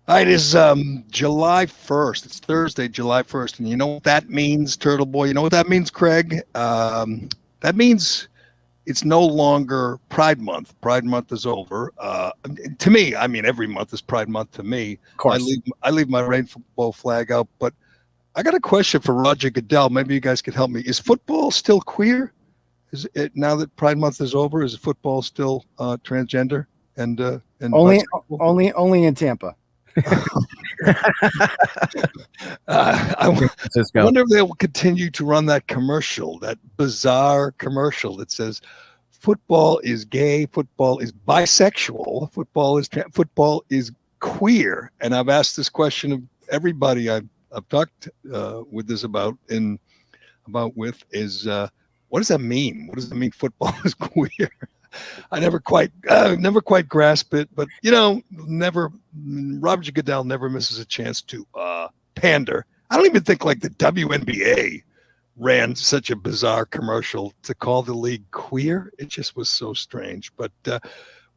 All right, it is July 1st. It's Thursday, July 1st. And you know what that means, Turtle Boy? You know what that means, Craig? That means it's no longer Pride Month. Pride Month is over. To me, I mean, every month is Pride Month to me. Of course. I leave my rainbow flag out. But I got a question for Roger Goodell. Maybe you guys could help me. Is football still queer? Is it, now that Pride Month is over, is football still transgender? And only in Tampa. I wonder if they will continue to run that commercial, that bizarre commercial that says football is gay, football is bisexual, football is queer. And I've asked this question of everybody I've talked with this about is what does that mean? What does it mean football is queer? I never quite grasp it, but Roger Goodell never misses a chance to pander. I don't even think like the WNBA ran such a bizarre commercial to call the league queer. It just was so strange, but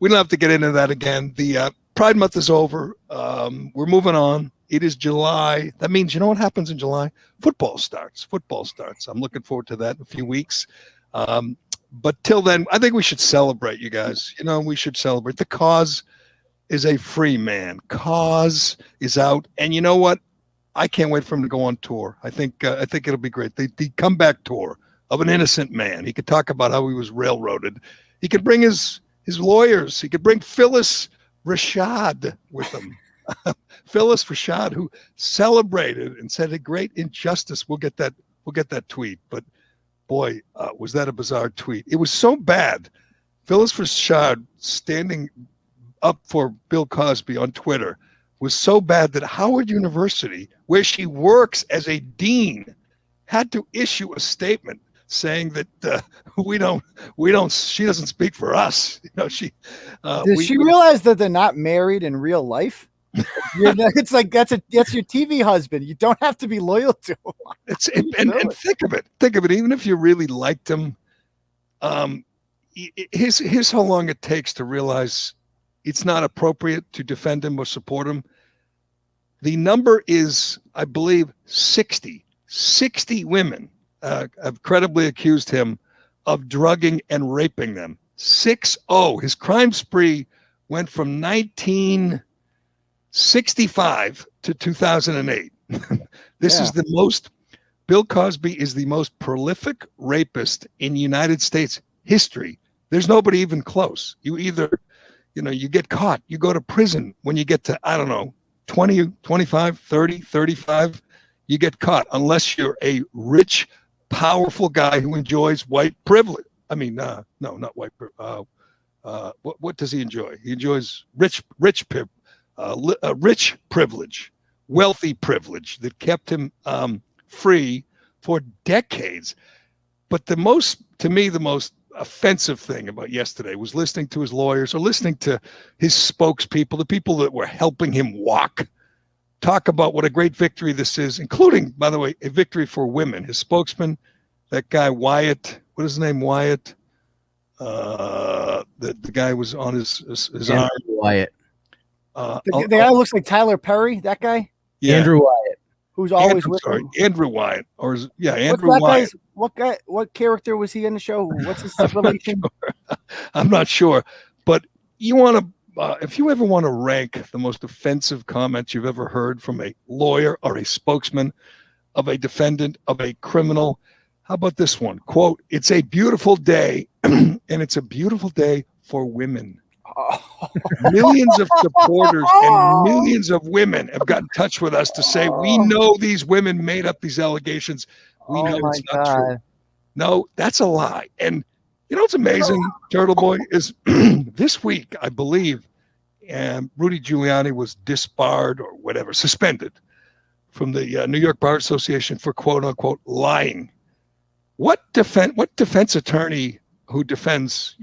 we don't have to get into that again. The Pride Month is over. We're moving on. It is July. That means, you know what happens in July? Football starts. I'm looking forward to that in a few weeks. But till then, I think we should celebrate, you guys. We should celebrate. The cause is a free man. Cause is out. And you know what? I can't wait for him to go on tour. I think it'll be great. The comeback tour of an innocent man. He could talk about how he was railroaded. He could bring his lawyers. He could bring Phyllis Rashad with him. Phyllis Rashad, who celebrated and said a great injustice. We'll get that tweet. But boy, was that a bizarre tweet. It was so bad. Phyllis Rashad standing up for Bill Cosby on Twitter was so bad that Howard University, where she works as a dean, had to issue a statement saying that she doesn't speak for us. Does she realize that they're not married in real life? It's like that's your TV husband. You don't have to be loyal to him. And think of it. Even if you really liked him, here's how long it takes to realize it's not appropriate to defend him or support him. The number is, I believe, 60 women have credibly accused him of drugging and raping them. 60. His crime spree went from 1965 to 2008. Bill Cosby is the most prolific rapist in United States history. There's nobody even close. You either, you get caught, you go to prison when you get to, I don't know, 20, 25, 30, 35, you get caught unless you're a rich, powerful guy who enjoys white privilege. I mean, no, not white privilege. What does he enjoy? He enjoys rich privilege, wealthy privilege that kept him free for decades. But the most offensive thing about yesterday was listening to his lawyers or listening to his spokespeople, the people that were helping him talk about what a great victory this is, including, by the way, a victory for women. His spokesman, that guy Wyatt, what is his name? Wyatt. The guy was on his arm. Wyatt. The guy looks like Tyler Perry. That guy. Yeah. Andrew Wyatt, who's always with him. Andrew Wyatt, Andrew Wyatt. What character was he in the show? What's his relation? I'm not sure, but you want to. If you ever want to rank the most offensive comments you've ever heard from a lawyer or a spokesman of a defendant of a criminal, how about this one? Quote, "It's a beautiful day, and it's a beautiful day for women." Millions of supporters and millions of women have got in touch with us to say, we know these women made up these allegations. We know it's not true. No, that's a lie. And you know what's amazing, Turtle Boy, is this week, I believe, Rudy Giuliani was disbarred or whatever, suspended from the New York Bar Association for quote unquote lying. What defense attorney who defends,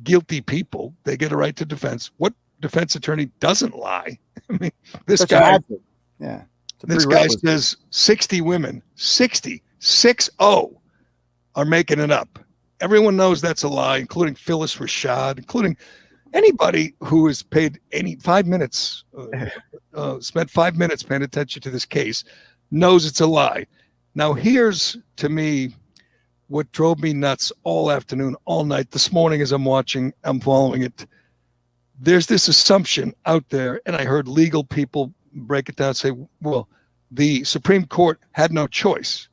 guilty people, they get a right to defense. What defense attorney doesn't lie? I mean, this guy says 60 women, 60 are making it up. Everyone knows that's a lie, including Phyllis Rashad, including Anybody who has paid any 5 minutes, spent 5 minutes paying attention to this case, knows it's a lie. Now, here's to me what drove me nuts all afternoon, all night. This morning, as I'm following it. There's this assumption out there, and I heard legal people break it down and say, well, the Supreme Court had no choice.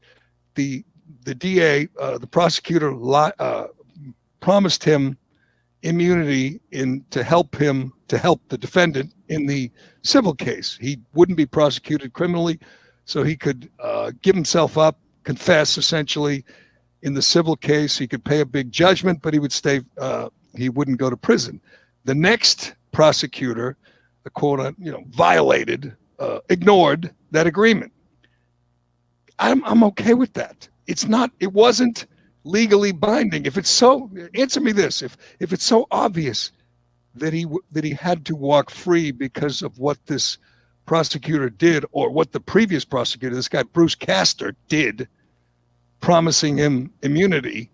The DA, the prosecutor, promised him immunity to help the defendant in the civil case. He wouldn't be prosecuted criminally, so he could give himself up, confess essentially in the civil case. He could pay a big judgment, but he would stay. He wouldn't go to prison. The next prosecutor, the quote, violated, ignored that agreement. I'm okay with that. It wasn't legally binding. If it's so, answer me this: if it's so obvious that he had to walk free because of what this prosecutor did, or what the previous prosecutor, this guy Bruce Castor, did, promising him immunity,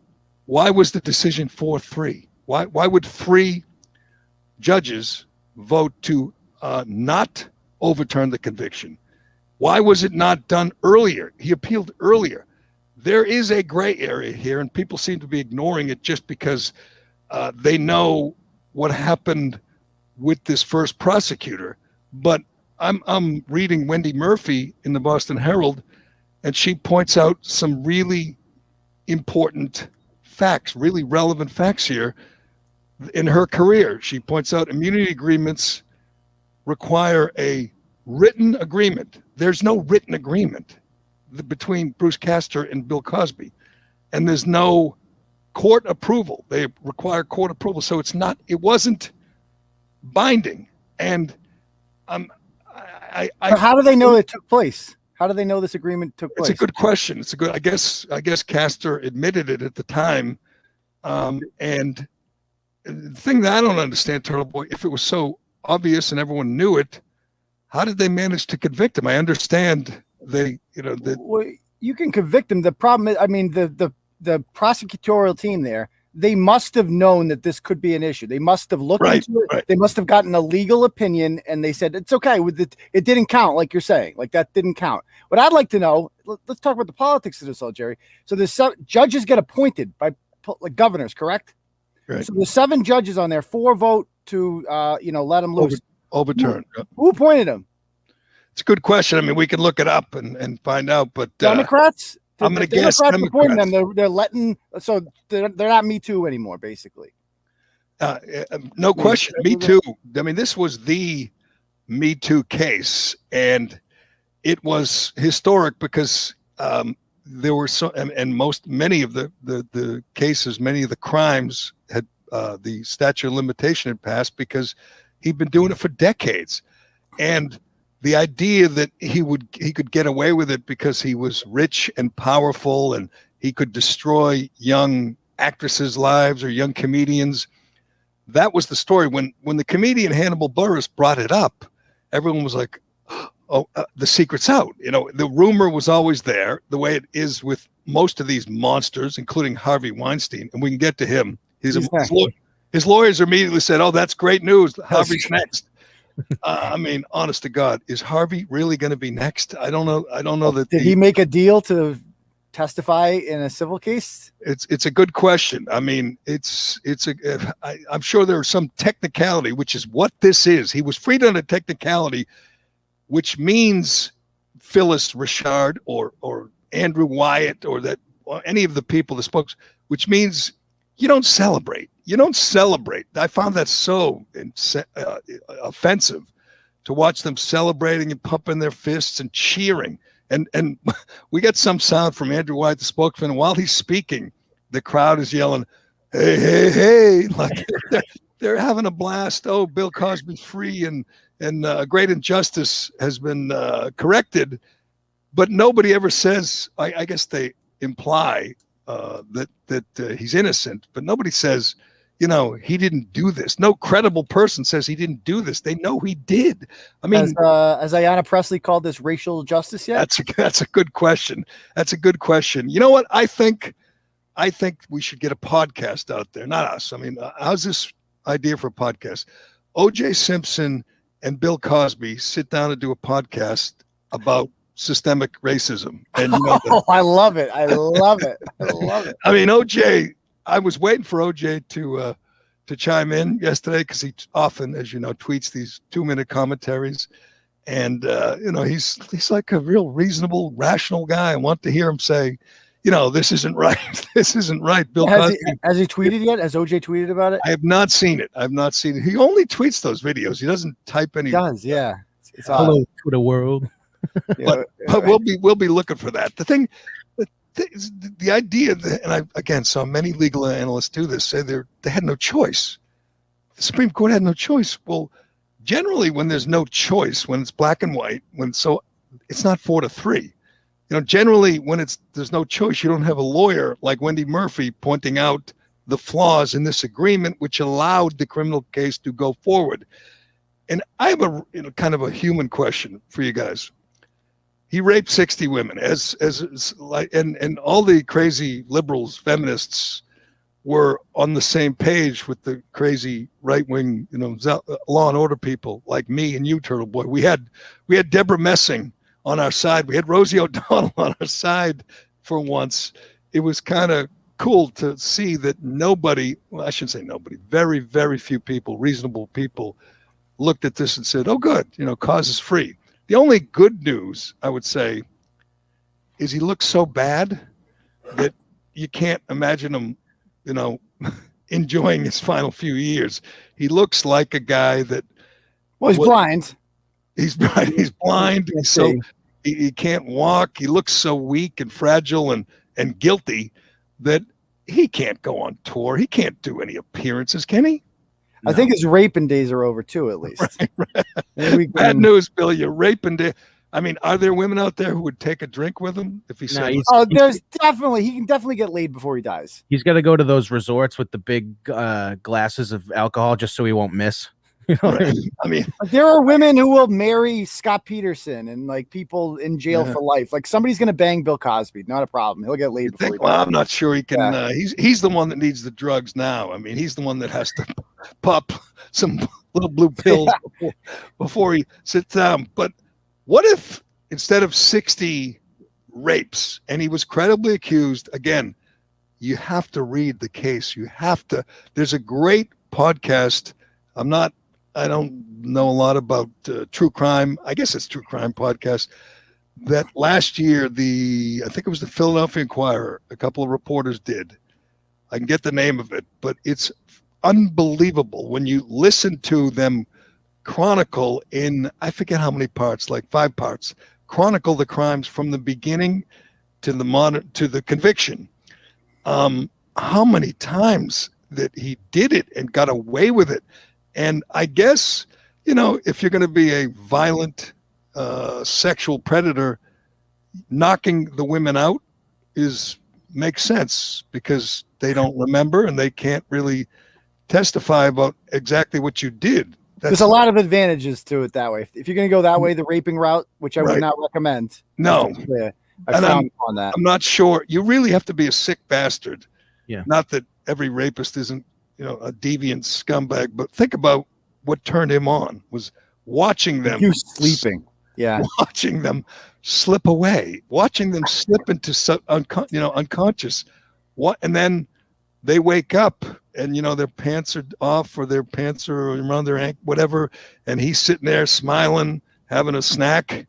why was the decision 4-3? Why would 3 judges vote to not overturn the conviction? Why was it not done earlier? He appealed earlier. There is a gray area here, and people seem to be ignoring it just because they know what happened with this first prosecutor. But I'm reading Wendy Murphy in the Boston Herald, and she points out some really important facts, really relevant facts here. In her career, she points out immunity agreements require a written agreement. There's no written agreement between Bruce Castor and Bill Cosby, and there's no court approval. They require court approval, so it wasn't binding. And how do they know it took place? How do they know this agreement took place? It's a good question. I guess Castor admitted it at the time, and the thing that I don't understand, Turtle Boy, if it was so obvious and everyone knew it, how did they manage to convict him? I understand well, you can convict him. The problem is, the prosecutorial team there, they must have known that this could be an issue. They must have looked into it. Right. They must have gotten a legal opinion, and they said it's okay with it. It didn't count, like you're saying. Like that didn't count. What I'd like to know, let's talk about the politics of this all, Jerry. So the judges get appointed by governors, correct? Right. So there's 7 judges on there, 4 vote to let them loose. Overturn. Who appointed them? It's a good question. I mean, we can look it up and find out. But Democrats. I'm going to guess Democrats. Them. They're letting. So they're not Me Too anymore, basically. No question. Me Too. I mean, this was the Me Too case, and it was historic because there were many of the cases, many of the crimes had the statute of limitation had passed because he'd been doing it for decades, and the idea that he could get away with it because he was rich and powerful and he could destroy young actresses' lives or young comedians. That was the story. When the comedian Hannibal Buress brought it up, everyone was like, oh, the secret's out. The rumor was always there, the way it is with most of these monsters, including Harvey Weinstein. And we can get to him. His lawyers immediately said, oh, that's great news. Harvey's next. I mean, honest to God, is Harvey really going to be next? I don't know that. Did he make a deal to testify in a civil case? It's a good question. I mean, I'm sure there was some technicality, which is what this is. He was freed on a technicality, which means Phyllis Richard or Andrew Wyatt or any of the people that spoke, which means you don't celebrate. You don't celebrate. I found that so offensive to watch them celebrating and pumping their fists and cheering. And we get some sound from Andrew White, the spokesman. And while he's speaking, the crowd is yelling, "Hey, hey, hey!" Like they're having a blast. Oh, Bill Cosby's free, and a great injustice has been corrected. But nobody ever says. I guess they imply that he's innocent, but nobody says, he didn't do this. No credible person says he didn't do this. They know he did. I mean, as Ayanna Pressley called this racial justice yet? That's a good question. That's a good question. You know what? I think we should get a podcast out there. Not us. I mean, how's this idea for a podcast. O.J. Simpson and Bill Cosby sit down and do a podcast about systemic racism. And I love it. I love it. I love it. I mean, OJ, I was waiting for OJ to chime in yesterday because he often, as you know, tweets these 2-minute commentaries. And he's like a real reasonable, rational guy. I want to hear him say, this isn't right. This isn't right. Bill Cosby. Has he tweeted yet? Has OJ tweeted about it? I have not seen it. He only tweets those videos. He doesn't type any. He does, yeah. It's hello to the world. But we'll be looking for that. The thing, the idea that, and I again saw many legal analysts do this, say they had no choice. The Supreme Court had no choice. Well, generally, when there's no choice, when it's black and white, it's not 4-3. Generally, when there's no choice, you don't have a lawyer like Wendy Murphy pointing out the flaws in this agreement, which allowed the criminal case to go forward. And I have a kind of a human question for you guys. He raped 60 women, and all the crazy liberals, feminists, were on the same page with the crazy right-wing, law and order people like me and you, Turtle Boy. We had Deborah Messing on our side. We had Rosie O'Donnell on our side for once. It was kind of cool to see that nobody, well, I shouldn't say nobody, very, very few people, reasonable people, looked at this and said, oh, good, cause is free. The only good news, I would say, is he looks so bad that you can't imagine him, enjoying his final few years. He looks like a guy that... Well, he's blind. He's blind. He can't walk. He looks so weak and fragile and guilty that he can't go on tour. He can't do any appearances, can he? No. I think his raping days are over too, at least. Right. Bad news, Bill. You're raping. I mean, are there women out there who would take a drink with him if he said? There's definitely. He can definitely get laid before he dies. He's got to go to those resorts with the big glasses of alcohol just so he won't miss. Right. I mean, there are women who will marry Scott Peterson and like people in jail for life. Like somebody's gonna bang Bill Cosby, not a problem. He'll get laid before he dies. Well, I'm not sure he can. Yeah. He's the one that needs the drugs now. I mean, he's the one that has to pop some little blue pills before he sits down. But what if instead of 60 rapes, and he was credibly accused, again, you have to read the case. There's a great podcast. I don't know a lot about true crime. I guess it's true crime podcast. That last year, I think it was the Philadelphia Inquirer, a couple of reporters did. I can get the name of it, but it's unbelievable when you listen to them chronicle in, I forget how many parts, like 5 parts, chronicle the crimes from the beginning to the conviction. How many times that he did it and got away with it. And I guess, if you're going to be a violent sexual predator, knocking the women out makes sense because they don't remember and they can't really testify about exactly what you did. There's a lot of advantages to it that way. If you're going to go that way, the raping route, which I would not recommend. No. I found on that. I'm not sure. You really have to be a sick bastard. Yeah. Not that every rapist isn't, a deviant scumbag, but think about what turned him on was watching them. He was sleeping. Yeah. Watching them slip away, watching them slip into unconscious. And then they wake up and, their pants are off or their pants are around their ankle, whatever. And he's sitting there smiling, having a snack.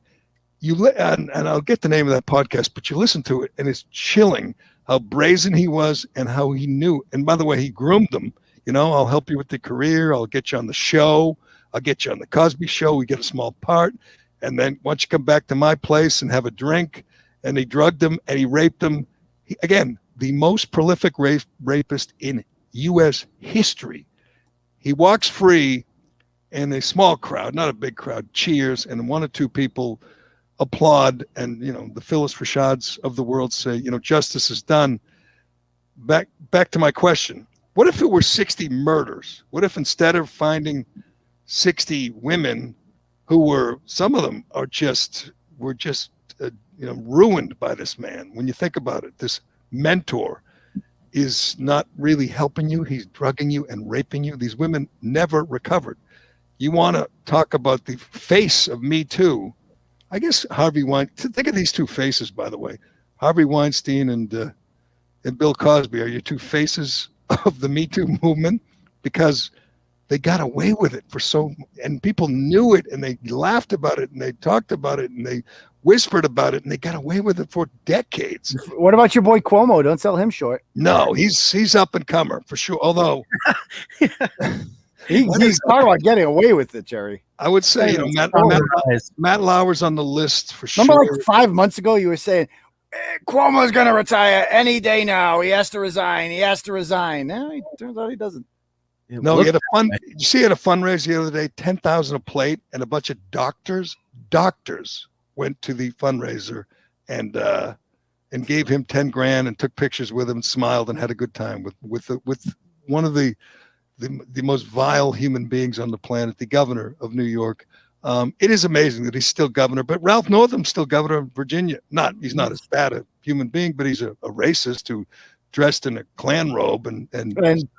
And I'll get the name of that podcast, but you listen to it and it's chilling how brazen he was and how he knew. And by the way, he groomed them. I'll help you with the career. I'll get you on the show. I'll get you on the Cosby Show. We get a small part. And then once you come back to my place and have a drink, and he drugged them and he raped them. Again, the most prolific rapist in U.S. history. He walks free and a small crowd, not a big crowd, cheers, and 1 or 2 people applaud. And, the Phyllis Rashads of the world say, justice is done. Back to my question. What if it were 60 murders? What if instead of finding 60 women who some of them were just ruined by this man? When you think about it, this mentor, is not really helping you. He's drugging you and raping you. These women never recovered. You want to talk about the face of Me Too? I guess Harvey Weinstein. Think of these two faces, by the way. Harvey Weinstein and Bill Cosby are your two faces of the Me Too movement, because they got away with it and people knew it, and they laughed about it, and they talked about it, and they whispered about it, and they got away with it for decades. What about your boy Cuomo? Don't sell him short. No, he's up and comer for sure. Although he's talking about getting away with it, Jerry. I would say, Matt Lauer's on the list for sure. Remember, like 5 months ago, you were saying Cuomo's going to retire any day now. He has to resign. He has to resign. Now it turns out he doesn't. No, he had you see, he had a fundraiser the other day, 10,000 a plate, and a bunch of doctors went to the fundraiser and gave him 10 grand and took pictures with him and smiled and had a good time with one of the most vile human beings on the planet, the governor of New York. It is amazing that he's still governor, but Ralph Northam's still governor of Virginia. He's not as bad a human being, but he's a racist who dressed in a Klan robe and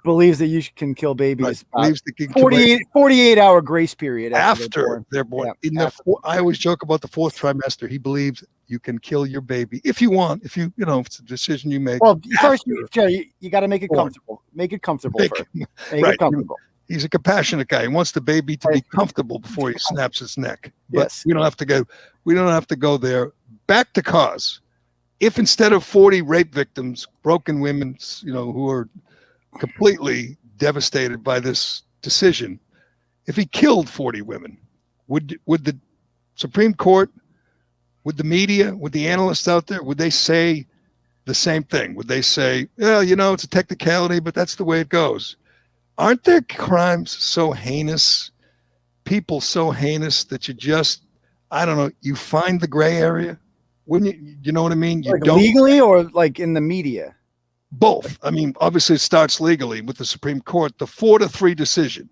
believes that you can kill babies. Right, 48-hour grace period after they're born. Yeah, I always joke about the 4th trimester. He believes you can kill your baby if you want. If it's a decision you make. Well, first, Jerry, you got to make it comfortable. Make it comfortable first. Make it comfortable. He's a compassionate guy. He wants the baby to be comfortable before he snaps its neck. But yes, we don't have to go. We don't have to go there. Back to cause. If instead of 40 rape victims, broken women, who are completely devastated by this decision, if he killed 40 women, would the Supreme Court, would the media, would the analysts out there, would they say the same thing? Would they say, it's a technicality, but that's the way it goes? Aren't there crimes so heinous, people so heinous that you just, I don't know, you find the gray area? Wouldn't you know what I mean? You don't legally or like in the media? Both. I mean, obviously it starts legally with the Supreme Court, the 4-3 decision.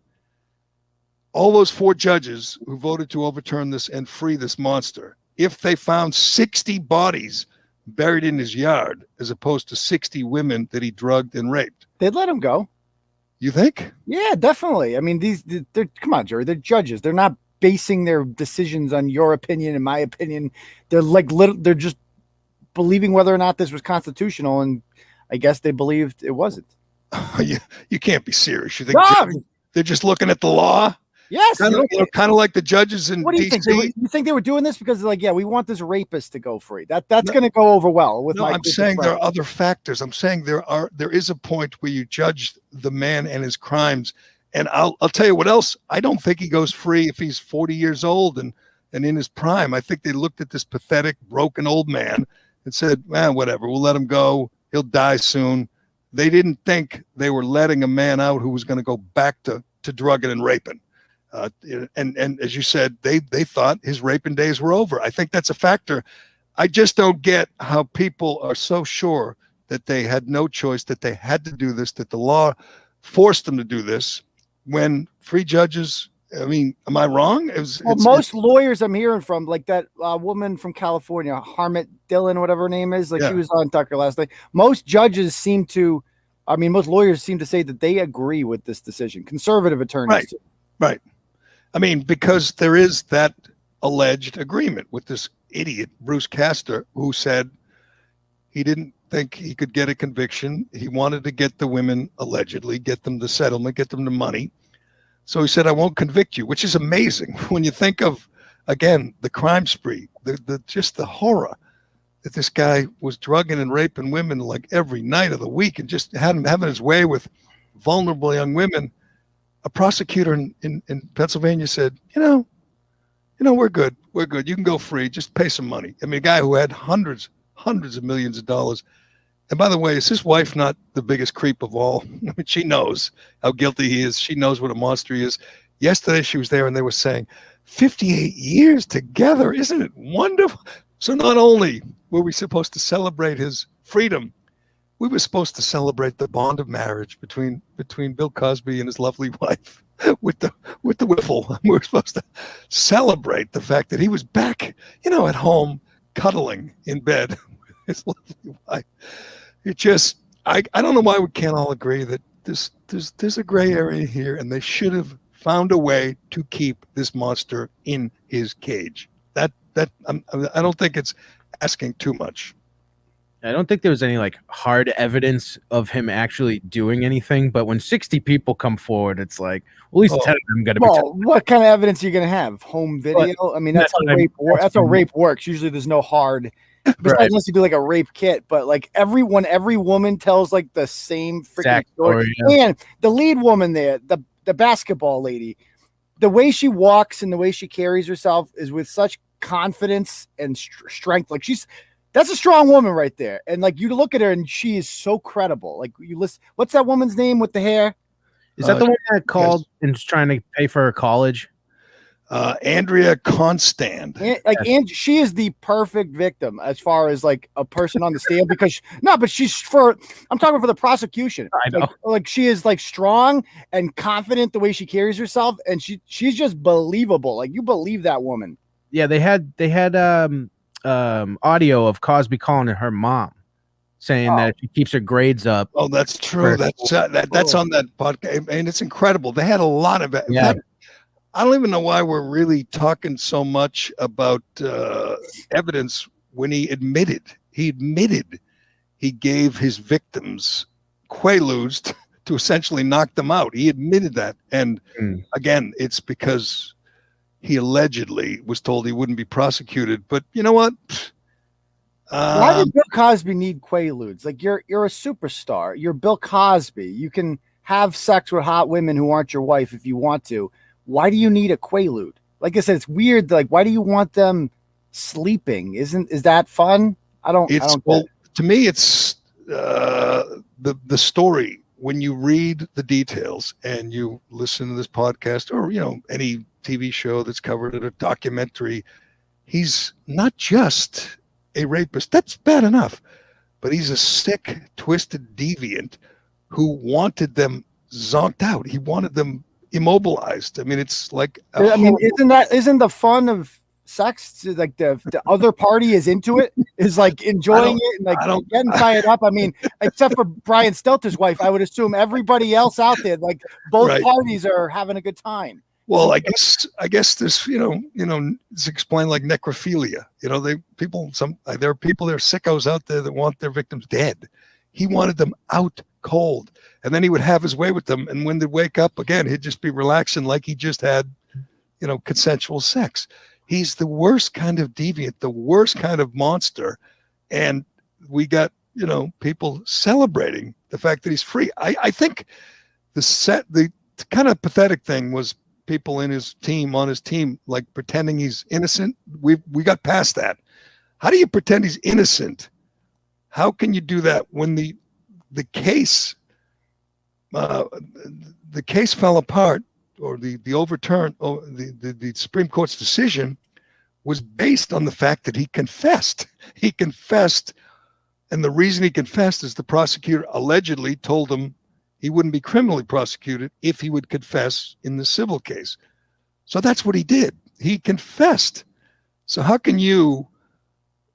All those 4 judges who voted to overturn this and free this monster, if they found 60 bodies buried in his yard as opposed to 60 women that he drugged and raped, they'd let him go. You think? Yeah, definitely. I mean, they're come on, Jerry. They're judges. They're not basing their decisions on your opinion and my opinion. They're they're just believing whether or not this was constitutional, and I guess they believed it wasn't. You can't be serious. You think they're just looking at the law? Yes, kind of like the judges in. What do you think? You think they were doing this because they're like, we want this rapist to go free? That's going to go over well with. No, I'm saying there are other factors. I'm saying there is a point where you judge the man and his crimes, and I'll tell you what else. I don't think he goes free if he's 40 years old and in his prime. I think they looked at this pathetic, broken old man and said, whatever, we'll let him go. He'll die soon. They didn't think they were letting a man out who was going to go back to drugging and raping. And as you said, they thought his raping days were over. I think that's a factor. I just don't get how people are so sure that they had no choice, that they had to do this, that the law forced them to do this, when 3 judges. I mean, am I wrong? Most lawyers I'm hearing from, like that woman from California, Harmit Dillon, whatever her name is, she was on Tucker last night. Most lawyers seem to say that they agree with this decision. Conservative attorneys. Right. I mean, because there is that alleged agreement with this idiot, Bruce Castor, who said he didn't think he could get a conviction. He wanted to get the women, allegedly, get them the settlement, get them the money. So he said, I won't convict you, which is amazing when you think of, again, the crime spree, just the horror that this guy was drugging and raping women like every night of the week and just having his way with vulnerable young women. A prosecutor in Pennsylvania said, we're good. We're good. You can go free. Just pay some money. I mean, a guy who had hundreds of millions of dollars. And by the way, is his wife not the biggest creep of all? I mean, she knows how guilty he is. She knows what a monster he is. Yesterday, she was there and they were saying, 58 years together. Isn't it wonderful? So not only were we supposed to celebrate his freedom, we were supposed to celebrate the bond of marriage between Bill Cosby and his lovely wife with the wiffle. We were supposed to celebrate the fact that he was back, at home, cuddling in bed with his lovely wife. I don't know why we can't all agree that there's a gray area here, and they should have found a way to keep this monster in his cage. I don't think it's asking too much. I don't think there was any like hard evidence of him actually doing anything, but when 60 people come forward, it's like, well, at least 10 of them got to be. Well, what kind of evidence are you going to have? Home video? I mean, that's how rape works. Usually there's no hard, besides unless you do like a rape kit, but like every woman tells like the same freaking story. And the lead woman there, the basketball lady, the way she walks and the way she carries herself is with such confidence and strength. Like that's a strong woman right there. And like you look at her and she is so credible. Like you listen, what's that woman's name with the hair? Is that the one that called and was trying to pay for her college? Andrea Constand. And she is the perfect victim as far as like a person on the stand because I'm talking for the prosecution. I know. Like she is like strong and confident the way she carries herself, and she's just believable. Like you believe that woman. Yeah, they had audio of Cosby calling her mom, saying that she keeps her grades up. Oh, that's true. That's on that podcast, and it's incredible. They had a lot of it. Yeah. I don't even know why we're really talking so much about evidence when he admitted he gave his victims Quaaludes to essentially knock them out. He admitted that, and again, it's because he allegedly was told he wouldn't be prosecuted. But you know what? Why did Bill Cosby need Quaaludes? Like you're a superstar. You're Bill Cosby. You can have sex with hot women who aren't your wife if you want to. Why do you need a Quaalude? Like I said, it's weird. Like, why do you want them sleeping? Is that fun? To me, it's the story. When you read the details and you listen to this podcast or any TV show that's covered in a documentary, he's not just a rapist. That's bad enough, but he's a sick, twisted deviant who wanted them zonked out. He wanted them immobilized. I mean, it's like isn't the fun of sex like the other party is into it, is like enjoying it and like getting fired up? I mean, except for Brian Stelter's wife, I would assume everybody else out there, like both parties are having a good time. Well, I guess this, it's explained like necrophilia. There are people, they're sickos out there that want their victims dead. He wanted them out cold, and then he would have his way with them. And when they wake up again, he'd just be relaxing like he just had, consensual sex. He's the worst kind of deviant, the worst kind of monster. And we got, people celebrating the fact that he's free. I think the kind of pathetic thing was people on his team, like pretending he's innocent. We got past that. How do you pretend he's innocent? How can you do that when the case fell apart, or the overturn, or the Supreme Court's decision was based on the fact that he confessed. He confessed, and the reason he confessed is the prosecutor allegedly told him he wouldn't be criminally prosecuted if he would confess in the civil case. So that's what he did. He confessed. So how can you,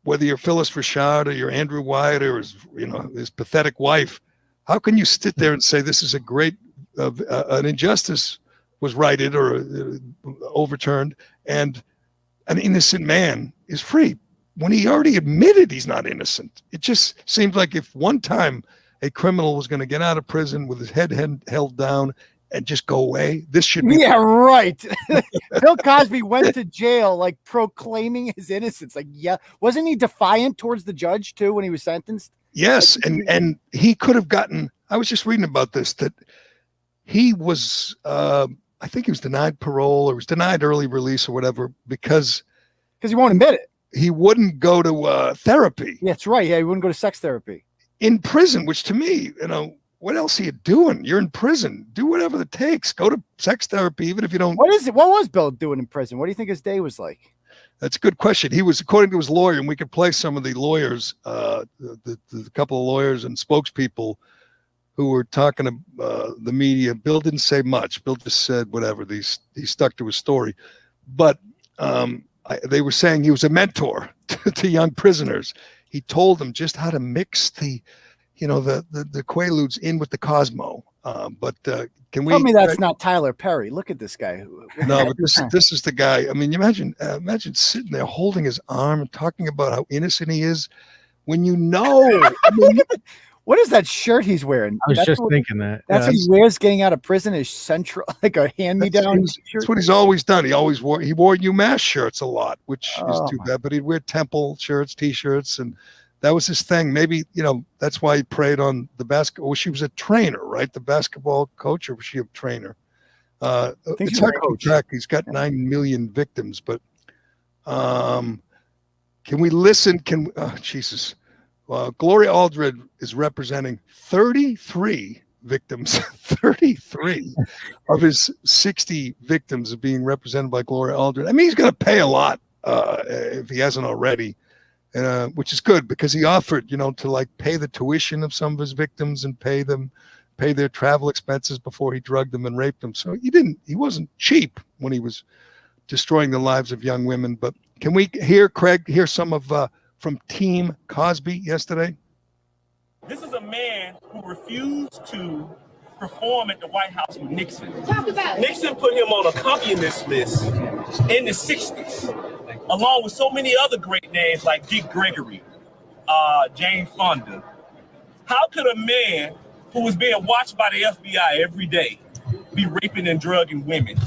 whether you're Phyllis Rashad or you're Andrew White or his pathetic wife, how can you sit there and say this is a great an injustice was righted or overturned and an innocent man is free when he already admitted he's not innocent? It just seems like if one time a criminal was going to get out of prison with his head held down and just go away, this should be. Yeah, right. Bill Cosby went to jail like proclaiming his innocence. Like, yeah, wasn't he defiant towards the judge too when he was sentenced? Yes, and he could have gotten. I was just reading about this, that he was. I think he was denied parole or was denied early release or whatever because he won't admit it. He wouldn't go to therapy. Yeah, that's right. Yeah, he wouldn't go to sex therapy in prison. Which to me, what else are you doing? You're in prison. Do whatever it takes. Go to sex therapy, even if you don't. What was Bill doing in prison? What do you think his day was like? That's a good question. He was, according to his lawyer, and we could play some of the lawyers, the couple of lawyers and spokespeople who were talking to the media. Bill didn't say much. Bill just said whatever. He stuck to his story. But they were saying he was a mentor to young prisoners. He told them just how to mix the the Quaaludes in with the Cosmo. But can we tell me that's not Tyler Perry? Look at this guy. No, but this is the guy. I mean, you imagine sitting there holding his arm and talking about how innocent he is when I mean, what is that shirt he's wearing? I was thinking that. That's what he wears getting out of prison, is central, like a hand-me-down shirt. That's what he's always done. He wore UMass shirts a lot, which is too bad, but he'd wear Temple shirts, T-shirts, and that was his thing. Maybe, that's why he preyed on the basketball. Well, she was a trainer, right? The basketball coach, or was she a trainer? It's hard to track. He's got 9 million victims, but can we listen? Jesus. Gloria Aldred is representing 33 victims. 33 of his 60 victims are being represented by Gloria Aldred. I mean, he's going to pay a lot if he hasn't already, which is good because he offered, to like pay the tuition of some of his victims and pay their travel expenses before he drugged them and raped them. So he wasn't cheap when he was destroying the lives of young women. But can we hear some of from Team Cosby yesterday? This is a man who refused to perform at the White House with Nixon. Nixon put him on a communist list in the 60s, along with so many other great names like Dick Gregory, Jane Fonda. How could a man who was being watched by the FBI every day be raping and drugging women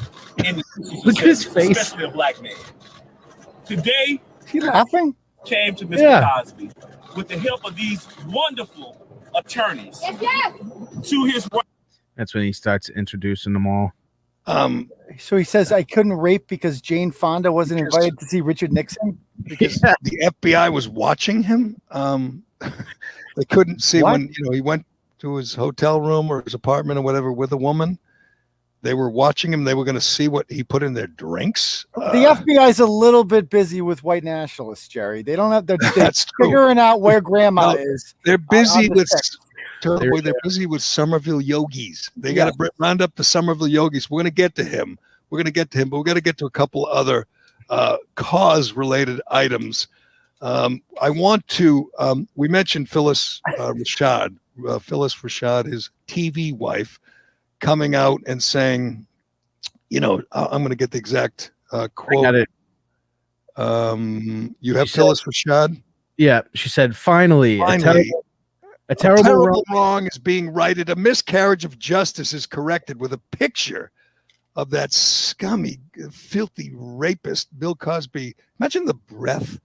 in the 60s? Look at his face. Especially a black man. Today, is he laughing? Came to Mr. Cosby with the help of these wonderful attorneys to his right. That's when he starts introducing them all. So he says, I couldn't rape because Jane Fonda wasn't invited to see Richard Nixon? Because the FBI was watching him. They couldn't see when he went to his hotel room or his apartment or whatever with a woman. They were watching him. They were going to see what he put in their drinks. The FBI is a little bit busy with white nationalists, Jerry. They don't have. They're figuring out where grandma is. They're busy with. They're busy with Somerville yogis. They got to round up the Somerville yogis. We're going to get to him. But we got to get to a couple other cause-related items. I want to. We mentioned Phyllis Rashad. Phyllis Rashad, his TV wife, coming out and saying, I'm going to get the exact quote. I got it. You have Phyllis Rashad? Yeah, she said, finally a terrible wrong is being righted. A miscarriage of justice is corrected with a picture of that scummy, filthy rapist, Bill Cosby. Imagine the breath.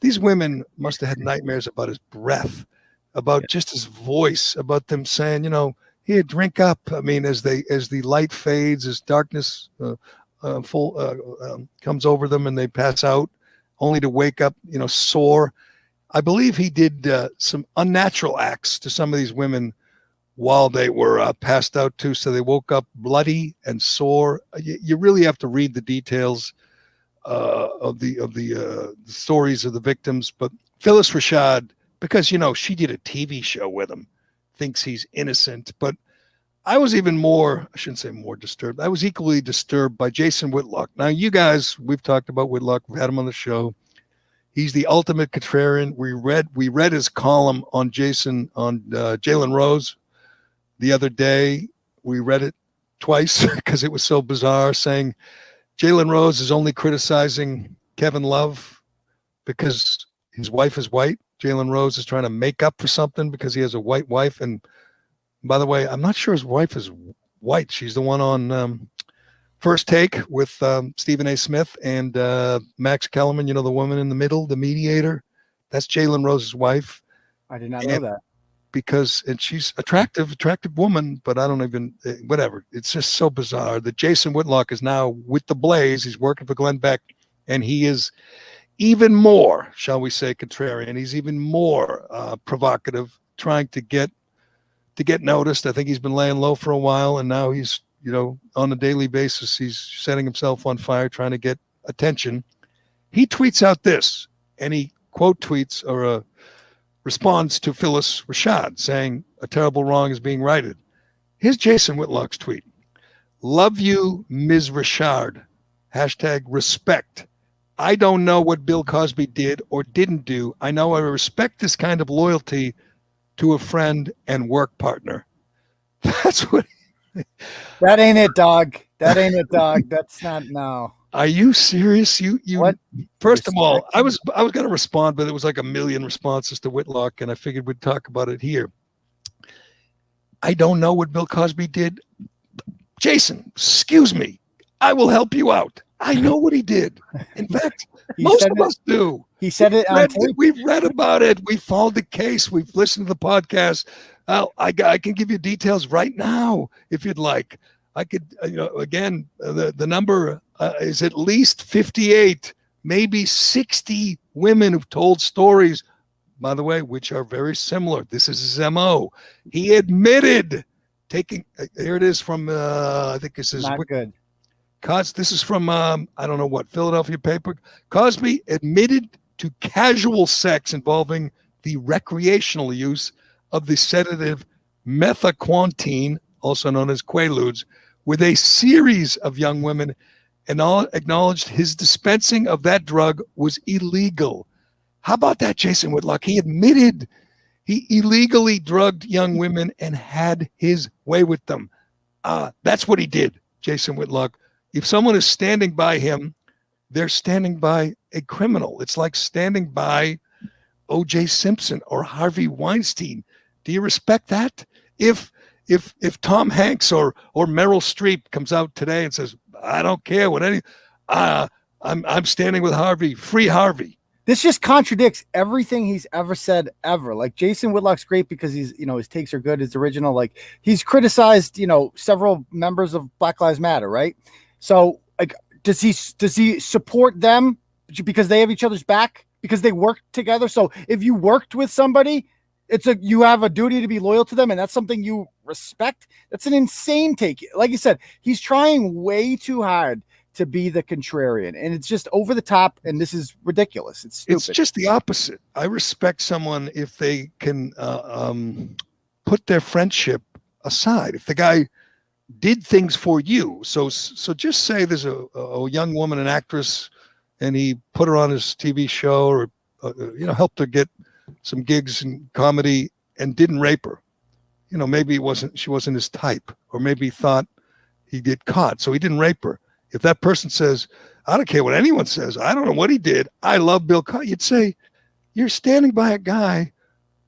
These women must have had nightmares about his breath, about just his voice, about them saying, here, drink up. I mean, as the light fades, as darkness comes over them and they pass out, only to wake up, sore. I believe he did some unnatural acts to some of these women while they were passed out too. So they woke up bloody and sore. You really have to read the details of the stories of the victims. But Phyllis Rashad, because she did a TV show with him, thinks he's innocent. But I was even more, I shouldn't say more disturbed. I was equally disturbed by Jason Whitlock. Now, you guys, we've talked about Whitlock. We've had him on the show. He's the ultimate contrarian. We read his column on Jalen Rose the other day. We read it twice because it was so bizarre, saying Jalen Rose is only criticizing Kevin Love because his wife is white. Jalen Rose is trying to make up for something because he has a white wife. And by the way, I'm not sure his wife is white. She's the one on First Take with Stephen A. Smith and Max Kellerman, the woman in the middle, the mediator. That's Jalen Rose's wife. I did not know that. And she's attractive woman, but I don't even, whatever. It's just so bizarre that Jason Whitlock is now with the Blaze. He's working for Glenn Beck, and he is even more, shall we say, contrarian. He's even more provocative, trying to get noticed. I think he's been laying low for a while, and now he's, on a daily basis, he's setting himself on fire, trying to get attention. He tweets out this, and he quote tweets or responds to Phyllis Rashad saying a terrible wrong is being righted. Here's Jason Whitlock's tweet. Love you, Ms. Rashad. #respect. I don't know what Bill Cosby did or didn't do. I know I respect this kind of loyalty, to a friend and work partner. That's what. That ain't it, dog. That ain't it, dog. That's not no. Are you serious? You What? First of all, I was going to respond, but it was like a million responses to Whitlock, and I figured we'd talk about it here. I don't know what Bill Cosby did. Jason, excuse me. I will help you out. I know what he did. In fact, most of us do. He said it on tape. We've read about it. We've followed the case. We've listened to the podcast. I can give you details right now if you'd like. I could, again, the number is at least 58, maybe 60 women who've told stories, by the way, which are very similar. This is his MO. He admitted taking, here it is from, I think this is not good. This is from, I don't know what, Philadelphia paper. Cosby admitted to casual sex involving the recreational use of the sedative methaquantine, also known as Quaaludes, with a series of young women, and all acknowledged his dispensing of that drug was illegal. How about that, Jason Whitlock? He admitted he illegally drugged young women and had his way with them. That's what he did, Jason Whitlock. If someone is standing by him, they're standing by a criminal. It's like standing by O.J. Simpson or Harvey Weinstein. Do you respect that? If Tom Hanks or Meryl Streep comes out today and says, I don't care what I'm standing with Harvey, free Harvey. This just contradicts everything he's ever said ever. Like, Jason Whitlock's great because he's, his takes are good. His original, like, he's criticized, several members of Black Lives Matter, right? So, like, does he support them because they have each other's back, because they work together? So if you worked with somebody, you have a duty to be loyal to them, and that's something you respect. That's an insane take. Like you said, he's trying way too hard to be the contrarian, and it's just over the top, and this is ridiculous. It's stupid. It's just the opposite. I respect someone if they can put their friendship aside. If the guy did things for you, so just say there's a young woman, an actress, and he put her on his TV show, or helped her get some gigs in comedy, and didn't rape her. Maybe she wasn't his type, or maybe he thought he'd get caught, so he didn't rape her. If that person says, I don't care what anyone says, I don't know what he did, I love Bill Cosby, you'd say, you're standing by a guy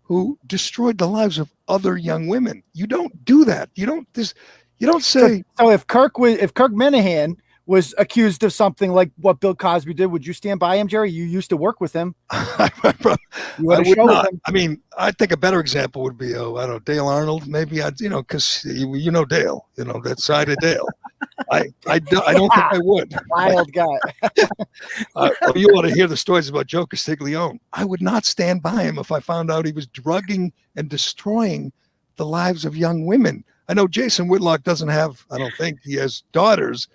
who destroyed the lives of other young women. You don't do that. You don't say. So if Kirk Minahan was accused of something like what Bill Cosby did, would you stand by him, Jerry? You used to work with him. I would not. I mean, I think a better example would be, I don't know, Dale Arnold. Maybe because Dale, that side of Dale. I don't think I would. Wild guy. You want to hear the stories about Joe Castiglione? I would not stand by him if I found out he was drugging and destroying the lives of young women. I know Jason Whitlock doesn't have, I don't think he has daughters,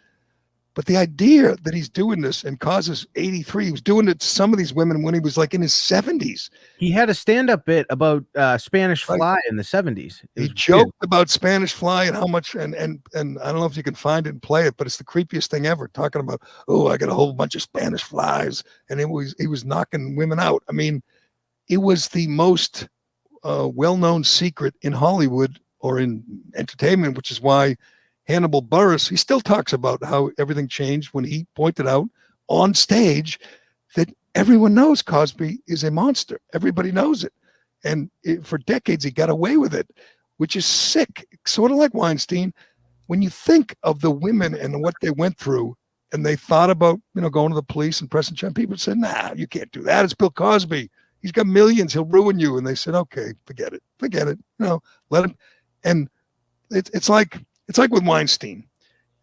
but the idea that he's doing this and causes 83, he was doing it to some of these women when he was like in his 70s. He had a stand-up bit about Spanish fly in the 70s. He joked about Spanish fly and how much, and I don't know if you can find it and play it, but it's the creepiest thing ever, talking about, I got a whole bunch of Spanish flies, and he was knocking women out. I mean, it was the most well-known secret in Hollywood or in entertainment, which is why Hannibal Buress, he still talks about how everything changed when he pointed out on stage that everyone knows Cosby is a monster. Everybody knows it. And for decades, he got away with it, which is sick. Sort of like Weinstein. When you think of the women and what they went through, and they thought about, going to the police and pressing charges, people said, nah, you can't do that. It's Bill Cosby. He's got millions. He'll ruin you. And they said, okay, forget it. Let him. And it's like with Weinstein.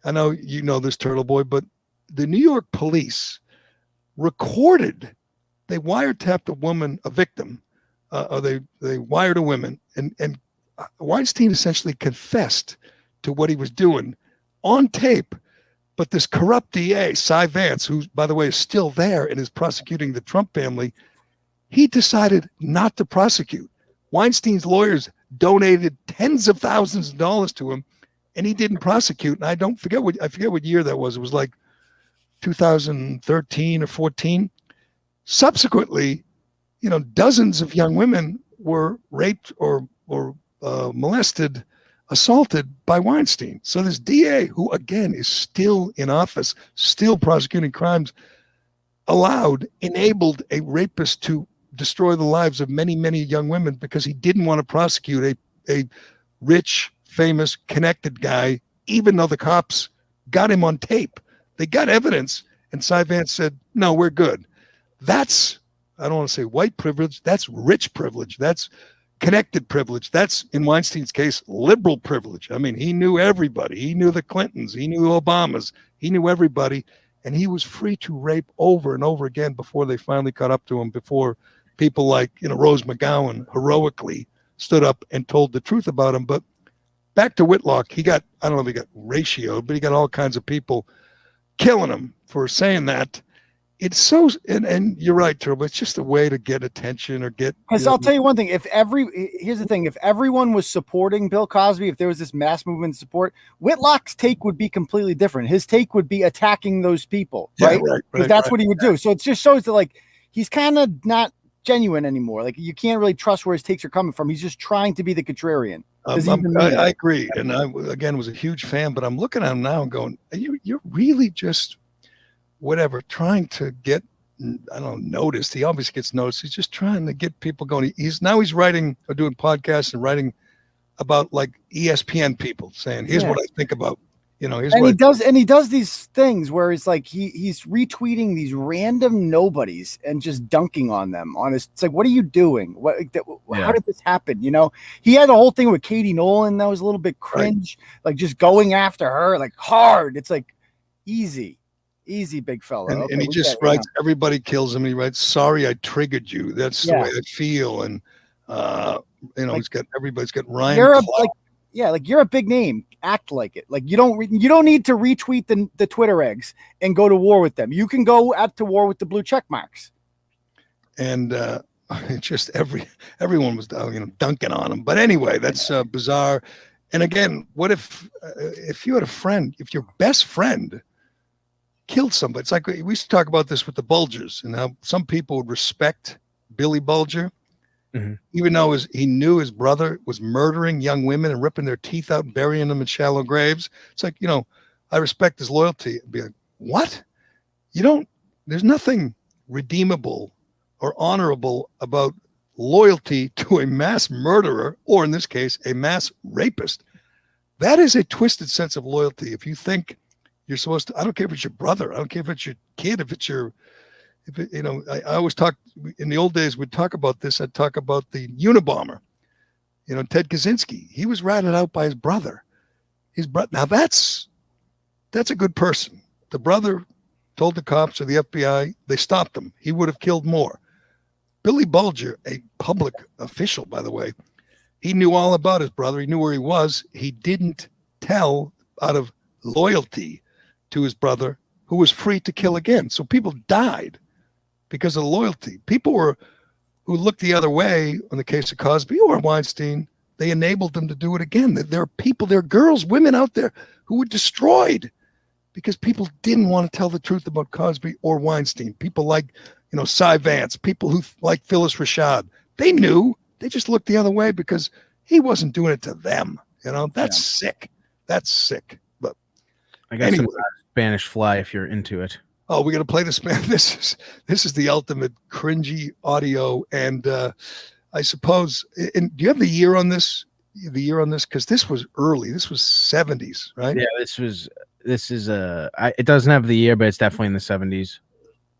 I know you know this, Turtle Boy, but the New York police recorded, they wiretapped a victim, or they wired a woman, and Weinstein essentially confessed to what he was doing on tape. But this corrupt DA, Cy Vance, who, by the way, is still there and is prosecuting the Trump family, he decided not to prosecute. Weinstein's lawyers donated tens of thousands of dollars to him, and he didn't prosecute. And I forget what year that was. It was like 2013 or 14. Subsequently, dozens of young women were raped or molested, assaulted by Weinstein. So this DA, who again is still in office, still prosecuting crimes, enabled a rapist to destroy the lives of many, many young women because he didn't want to prosecute a rich, famous, connected guy, even though the cops got him on tape. They got evidence, and Cy Vance said, no, we're good. That's, I don't want to say white privilege, that's rich privilege. That's connected privilege. That's, in Weinstein's case, liberal privilege. I mean, he knew everybody. He knew the Clintons. He knew Obamas. He knew everybody. And he was free to rape over and over again before they finally caught up to him, before people like, Rose McGowan heroically stood up and told the truth about him. But back to Whitlock, I don't know if he got ratioed, but he got all kinds of people killing him for saying that. It's so, and you're right, Turbo, it's just a way to get attention or get. Because I'll tell you one thing, here's the thing, if everyone was supporting Bill Cosby, if there was this mass movement support, Whitlock's take would be completely different. His take would be attacking those people, right? Because that's what he would do. So it just shows that, like, he's kind of not genuine anymore. Like, you can't really trust where his takes are coming from. He's just trying to be the contrarian. I agree. And I, again, was a huge fan, but I'm looking at him now and going, you're really just whatever, trying to get, I don't know, noticed. He obviously gets noticed. He's just trying to get people going. He's writing or doing podcasts and writing about like ESPN people, saying, here's what I think about, here's and what he does these things where it's like he's retweeting these random nobodies and just dunking on them. It's like, what are you doing? How did this happen? He had a whole thing with Katie Nolan that was a little bit cringe, like just going after her like hard. It's like easy, big fella. And he just writes, everybody kills him. He writes, sorry, I triggered you. That's the way I feel. And, everybody's got Ryan. You're a big name. Act like it. Like you don't need to retweet the Twitter eggs and go to war with them. You can go to war with the blue check marks. And just everyone was dunking on him. But anyway, that's bizarre. And again, what if you had a friend, if your best friend killed somebody? It's like we used to talk about this with the Bulgers and how some people would respect Billy Bulger. Mm-hmm. Even though he knew his brother was murdering young women and ripping their teeth out and burying them in shallow graves. It's like, I respect his loyalty. I'd be like, what? There's nothing redeemable or honorable about loyalty to a mass murderer, or in this case, a mass rapist. That is a twisted sense of loyalty. If you think you're supposed to, I don't care if it's your brother, I don't care if it's your kid, I always talk, in the old days, we'd talk about this. I'd talk about the Unabomber, Ted Kaczynski. He was ratted out by his brother. Now that's a good person. The brother told the cops or the FBI, they stopped him. He would have killed more. Billy Bulger, a public official, by the way, he knew all about his brother. He knew where he was. He didn't tell out of loyalty to his brother, who was free to kill again. So people died because of loyalty. People who looked the other way in the case of Cosby or Weinstein, they enabled them to do it again. There are girls, women out there who were destroyed because people didn't want to tell the truth about Cosby or Weinstein. People like, Cy Vance, people who like Phyllis Rashad, they knew, they just looked the other way because he wasn't doing it to them. That's sick. That's sick. But I got some Spanish Fly if you're into it. Oh, we're gonna play this, man. This is the ultimate cringy audio, and I suppose. And do you have the year on this? Because this was early. This was 70s, right? Yeah, this is. It doesn't have the year, but it's definitely in the 70s.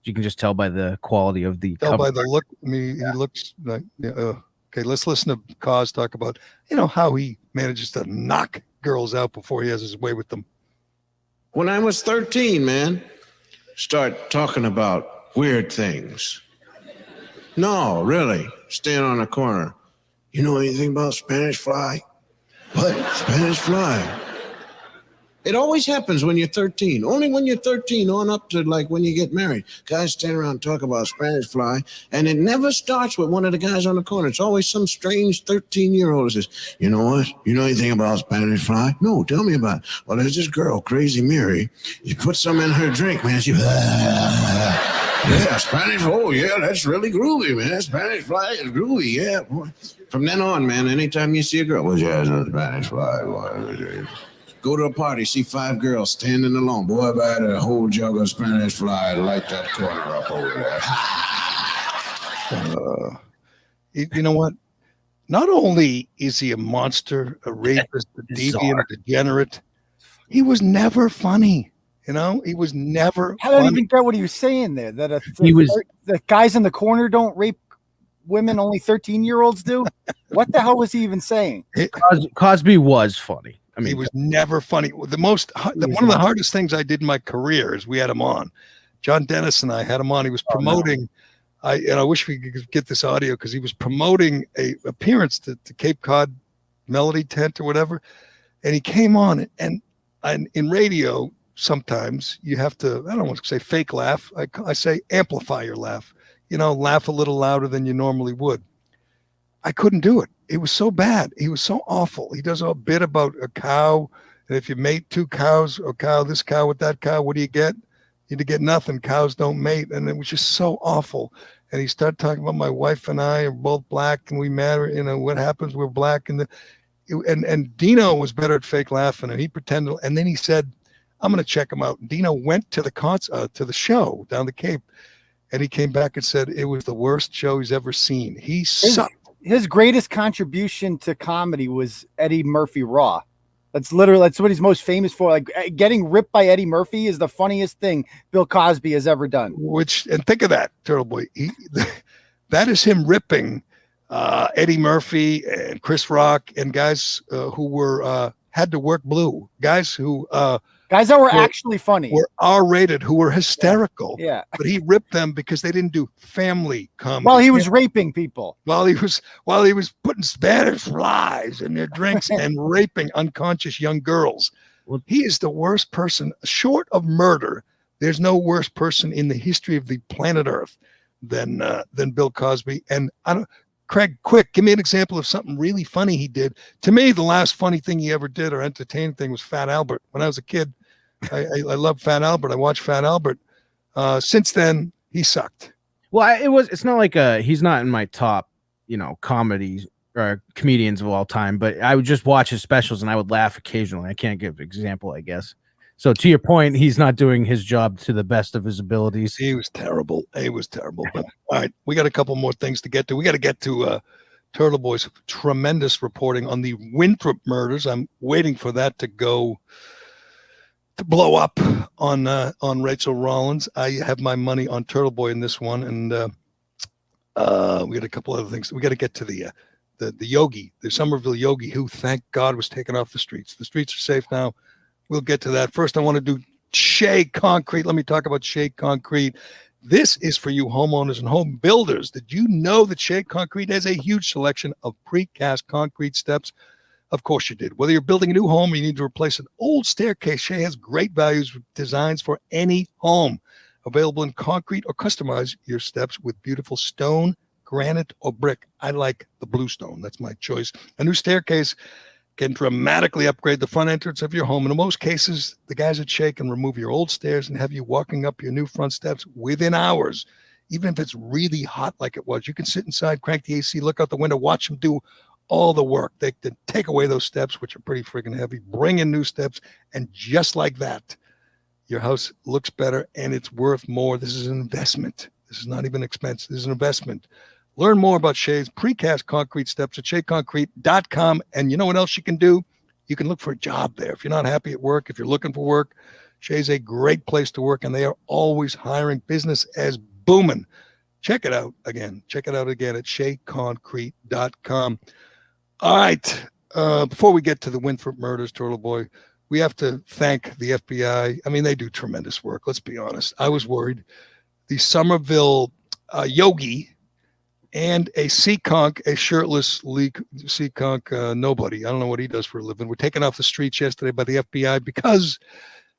You can just tell by the quality of the. Tell by the look. He looks like. Okay, let's listen to Cos talk about how he manages to knock girls out before he has his way with them. When I was 13, man. Start talking about weird things. No, really. Stand on a corner. You know anything about Spanish Fly? What? Spanish Fly? It always happens when you're 13. Only when you're 13 on up to like when you get married. Guys stand around and talk about Spanish Fly, and it never starts with one of the guys on the corner. It's always some strange 13-year-old that says, you know what? You know anything about Spanish Fly? No, tell me about it. Well, there's this girl, Crazy Mary. You put some in her drink, man. She... Yeah, Spanish. Oh, yeah, that's really groovy, man. Spanish flag is groovy. Yeah, boy. From then on, man, anytime you see a girl, what's your Spanish flag? Go to a party, see 5 girls standing alone. Boy, if I had a whole jug of Spanish fly, I'd light that corner up over there. You know what? Not only is he a monster, a rapist, a deviant, a degenerate, he was never funny. You know, he was never. I don't even get what he was saying there. That the guys in the corner don't rape women, only 13-year-olds do. What the hell was he even saying? Cosby was funny. I mean, he was never funny. One of the hardest things I did in my career is we had him on. John Dennis and I had him on. He was promoting. I wish we could get this audio because he was promoting a appearance to Cape Cod Melody Tent or whatever, and he came on and in radio sometimes you have to, I don't want to say fake laugh. I say amplify your laugh. You know, laugh a little louder than you normally would. I couldn't do it. It was so bad. He was so awful. He does a bit about a cow, and if you mate 2 cows, a cow, this cow with that cow, what do you get? You get nothing. Cows don't mate. And it was just so awful. And he started talking about my wife and I are both black and we matter. You know, what happens? We're black. And Dino was better at fake laughing, and he pretended. And then he said, I'm going to check him out. And Dino went to the show down the Cape, and he came back and said it was the worst show he's ever seen. He sucked. His greatest contribution to comedy was Eddie Murphy Raw. That's what he's most famous for. Like, getting ripped by Eddie Murphy is the funniest thing Bill Cosby has ever done. And think of that, Turtle Boy. That is him ripping Eddie Murphy and Chris Rock and guys who were had to work blue. Guys that were actually funny. Were R-rated, who were hysterical. Yeah. But he ripped them because they didn't do family comedy. Well, he was raping people. While he was putting Spanish flies in their drinks and raping unconscious young girls. Well, he is the worst person, short of murder. There's no worse person in the history of the planet Earth than Bill Cosby. And Craig, quick, give me an example of something really funny he did. To me, the last funny thing he ever did or entertaining thing was Fat Albert. When I was a kid, I loved Fat Albert. I watched Fat Albert. Since then, he sucked. Well, it's not like he's not in my top, comedy or comedians of all time, but I would just watch his specials and I would laugh occasionally. I can't give an example, I guess. So to your point, he's not doing his job to the best of his abilities. He was terrible. But all right, we got a couple more things to get to. We got to get to Turtle Boy's tremendous reporting on the Winthrop murders. I'm waiting for that to blow up on Rachel Rollins. I have my money on Turtle Boy in this one, and we got a couple other things. We got to get to the Yogi, the Somerville Yogi, who, thank God, was taken off the streets. The streets are safe now. We'll get to that. First, I want to do Shea Concrete. Let me talk about Shea Concrete. This is for you homeowners and home builders. Did you know that Shea Concrete has a huge selection of precast concrete steps? Of course you did. Whether you're building a new home or you need to replace an old staircase, Shea has great values with designs for any home. Available in concrete, or customize your steps with beautiful stone, granite, or brick. I like the bluestone. That's my choice. A new staircase can dramatically upgrade the front entrance of your home. And in most cases, the guys at Shea can remove your old stairs and have you walking up your new front steps within hours. Even if it's really hot like it was, you can sit inside, crank the AC, look out the window, watch them do all the work. They can take away those steps, which are pretty freaking heavy, bring in new steps, and just like that, your house looks better and it's worth more. This is an investment. This is not even expense. This is an investment. Learn more about Shea's precast concrete steps at sheaconcrete.com. And you know what else you can do? You can look for a job there. If you're not happy at work, if you're looking for work, Shea's a great place to work, and they are always hiring. Business as booming. Check it out again. Check it out again at sheaconcrete.com. All right. Before we get to the Winthrop murders, Turtle Boy, we have to thank the FBI. I mean, they do tremendous work. Let's be honest. I was worried. The Somerville Yogi and a Seaconk, a shirtless Seaconk nobody. I don't know what he does for a living. We're taken off the streets yesterday by the FBI because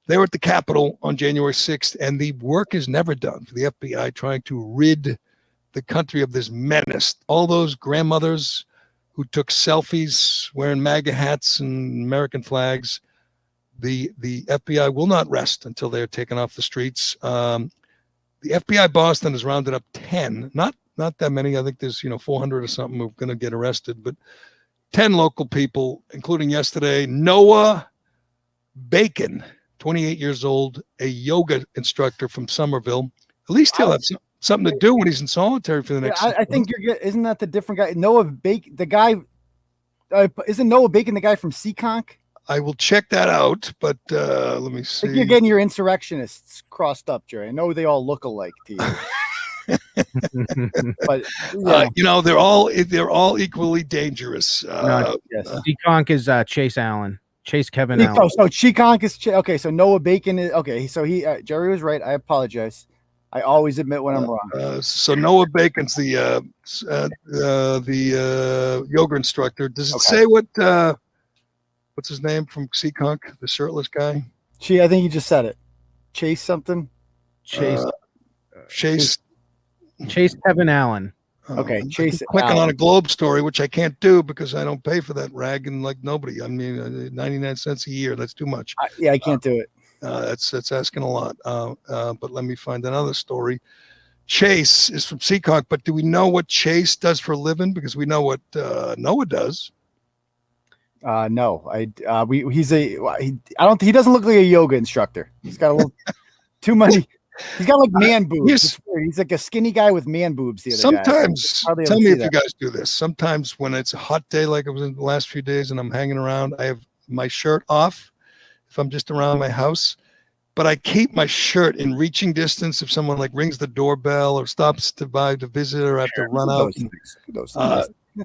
they were at the Capitol on January 6th, and the work is never done for the FBI trying to rid the country of this menace. All those grandmothers who took selfies wearing MAGA hats and American flags, the FBI will not rest until they're taken off the streets. The FBI Boston has rounded up 10, not that many. I think there's 400 or something who are going to get arrested, but 10 local people, including yesterday Noah Bacon, 28 years old, a yoga instructor from Somerville. At least he'll have something to do when he's in solitary for the next. I think isn't that the different guy? Noah Bacon, the guy. Isn't Noah Bacon the guy from Seaconk? I will check that out, but let me see. I think you're getting your insurrectionists crossed up, Jerry. I know they all look alike to you. But they're all equally dangerous. Yes. Seaconk is Chase Allen. Chase Kevin Allen. So Seaconk is okay. So Noah Bacon is okay. So Jerry was right. I apologize. I always admit when I'm wrong. So Noah Bacon's the yoga instructor. Does it say what's his name from Seaconk, the shirtless guy? I think you just said it. Chase something. Chase Kevin Allen. Okay, Chase. Clicking on a Globe story, which I can't do because I don't pay for that rag, and like nobody. I mean, 99 cents a year. That's too much. I can't do it. That's asking a lot. But let me find another story. Chase is from Seaconk, but do we know what Chase does for a living? Because we know what Noah does. No, he doesn't look like a yoga instructor. He's got a little too many. He's got like man boobs. He's like a skinny guy with man boobs. Sometimes, tell me if you guys do this. Sometimes when it's a hot day, like it was in the last few days, and I'm hanging around, I have my shirt off if I'm just around my house, but I keep my shirt in reaching distance if someone like rings the doorbell or stops to visit, or I have to run out.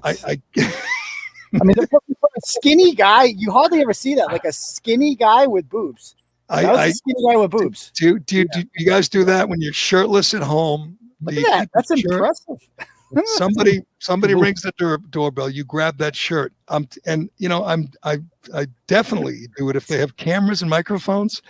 I mean, for a skinny guy, you hardly ever see that. Like a skinny guy with boobs. A skinny guy with boobs. Do you guys do that when you're shirtless at home? That's impressive. Somebody rings the doorbell. You grab that shirt. I definitely do it if they have cameras and microphones.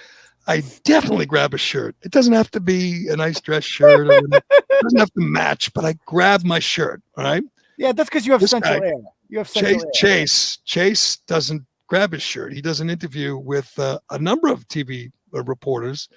I definitely grab a shirt. It doesn't have to be a nice dress shirt. It doesn't have to match, but I grab my shirt. All right. Yeah, that's because you have central air. You have central air. Chase doesn't grab his shirt. He does an interview with a number of TV reporters.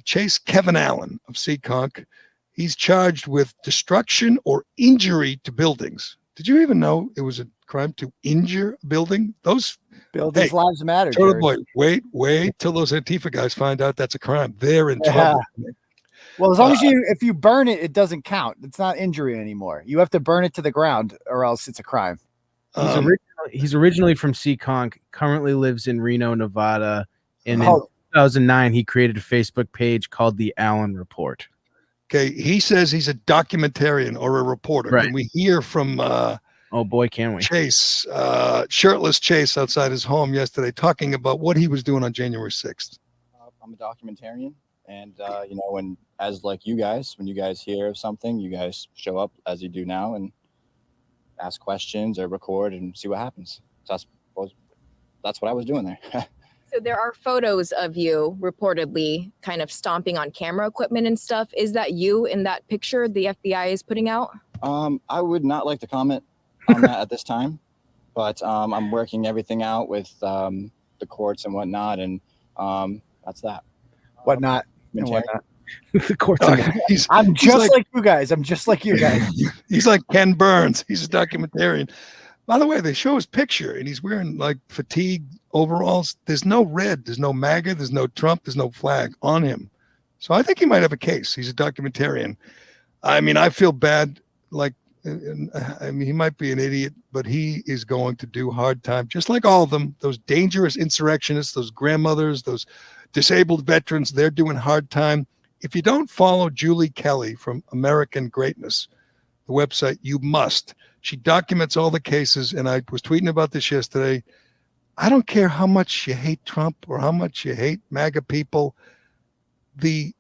Chase Kevin Allen of Seaconk. He's charged with destruction or injury to buildings. Did you even know it was a crime to injure a building? Those buildings' lives matter. Boy, wait till those Antifa guys find out that's a crime. They're in trouble. Well, as long as if you burn it, it doesn't count. It's not injury anymore. You have to burn it to the ground, or else it's a crime. He's originally from Seaconk. Currently lives in Reno, Nevada. And in 2009, he created a Facebook page called the Allen Report. Okay, he says he's a documentarian or a reporter. Right. And we hear from oh boy, can we? Chase, shirtless Chase outside his home yesterday, talking about what he was doing on January 6th. I'm a documentarian, and when you guys hear something, you guys show up as you do now and ask questions or record and see what happens. So that's what I was doing there. So there are photos of you reportedly kind of stomping on camera equipment and stuff. Is that you in that picture the FBI is putting out? I would not like to comment on that at this time, but I'm working everything out with the courts and whatnot, and that's that. Whatnot and whatnot. The courts. I'm just like you guys. He's like Ken Burns. He's a documentarian. By the way, they show his picture, and he's wearing like fatigue overalls. There's no red. There's no MAGA. There's no Trump. There's no flag on him. So I think he might have a case. He's a documentarian. I mean, I feel bad. He might be an idiot, but he is going to do hard time, just like all of them. Those dangerous insurrectionists, those grandmothers, those disabled veterans, they're doing hard time. If you don't follow Julie Kelly from American Greatness, the website, you must. She documents all the cases, and I was tweeting about this yesterday. I don't care how much you hate Trump or how much you hate MAGA people. The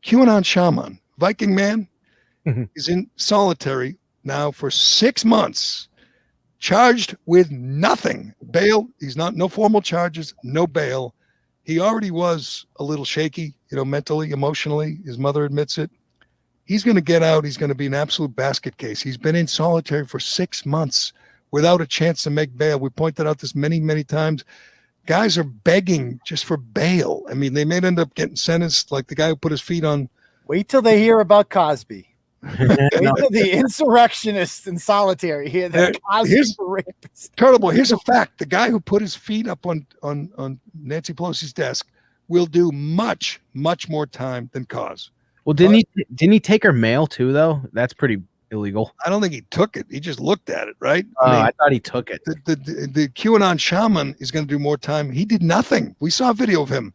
QAnon shaman, Viking man, is in solitary now for 6 months, charged with nothing. Bail, no formal charges, no bail. He already was a little shaky, mentally, emotionally. His mother admits it. He's going to get out. He's going to be an absolute basket case. He's been in solitary for 6 months without a chance to make bail. We pointed out this many, many times. Guys are begging just for bail. I mean, they may end up getting sentenced, like the guy who put his feet on Wait till they hear about Cosby. Wait till the insurrectionists in solitary hear that Cosby's a rapist. Turtle Boy, here's a fact. The guy who put his feet up on Nancy Pelosi's desk will do much, much more time than Cos. Well, didn't he take her mail too, though? That's pretty illegal. I don't think he took it. He just looked at it, right? I thought he took it. The QAnon shaman is going to do more time. He did nothing. We saw a video of him.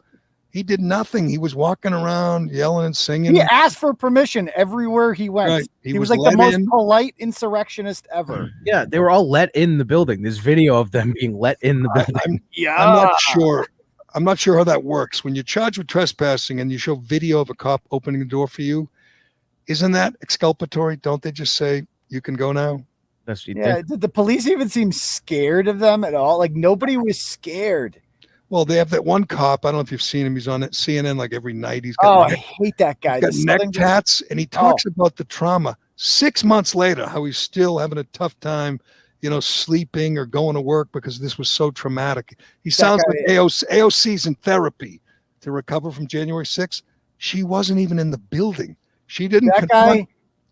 He did nothing. He was walking around, yelling and singing. He asked for permission everywhere he went. Right. He was like the most polite insurrectionist ever. Yeah, they were all let in the building. There's video of them being let in the building. I'm not sure how that works. When you're charged with trespassing and you show video of a cop opening the door for you, isn't that exculpatory? Don't they just say you can go now? Did the police even seem scared of them at all? Like nobody was scared. Well, they have that one cop. I don't know if you've seen him. He's on CNN like every night. He's got I hate that guy. He's got neck tats, and he talks about the trauma 6 months later, how he's still having a tough time, sleeping or going to work because this was so traumatic. He sounds like AOC's in therapy to recover from January 6th. She wasn't even in the building. She didn't. That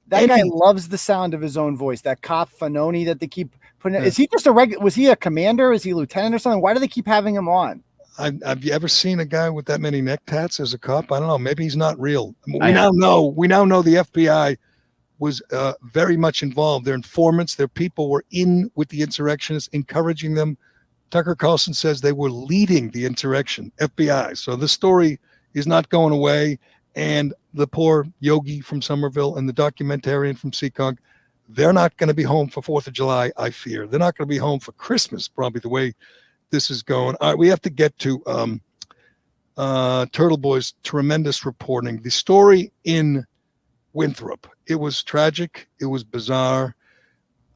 guy loves the sound of his own voice. That cop Fanoni that they keep putting. Is he just a regular? Was he a commander? Is he a lieutenant or something? Why do they keep having him on? Have you ever seen a guy with that many neck tats as a cop? I don't know. Maybe he's not real. We now know the FBI was very much involved. Their informants, their people were in with the insurrectionists, encouraging them. Tucker Carlson says they were leading the insurrection, FBI. So the story is not going away. And the poor Yogi from Somerville and the documentarian from Seekonk, they're not going to be home for 4th of July, I fear. They're not going to be home for Christmas, probably the way this is going. All right, we have to get to Turtle Boy's tremendous reporting. The story in Winthrop, it was tragic. It was bizarre.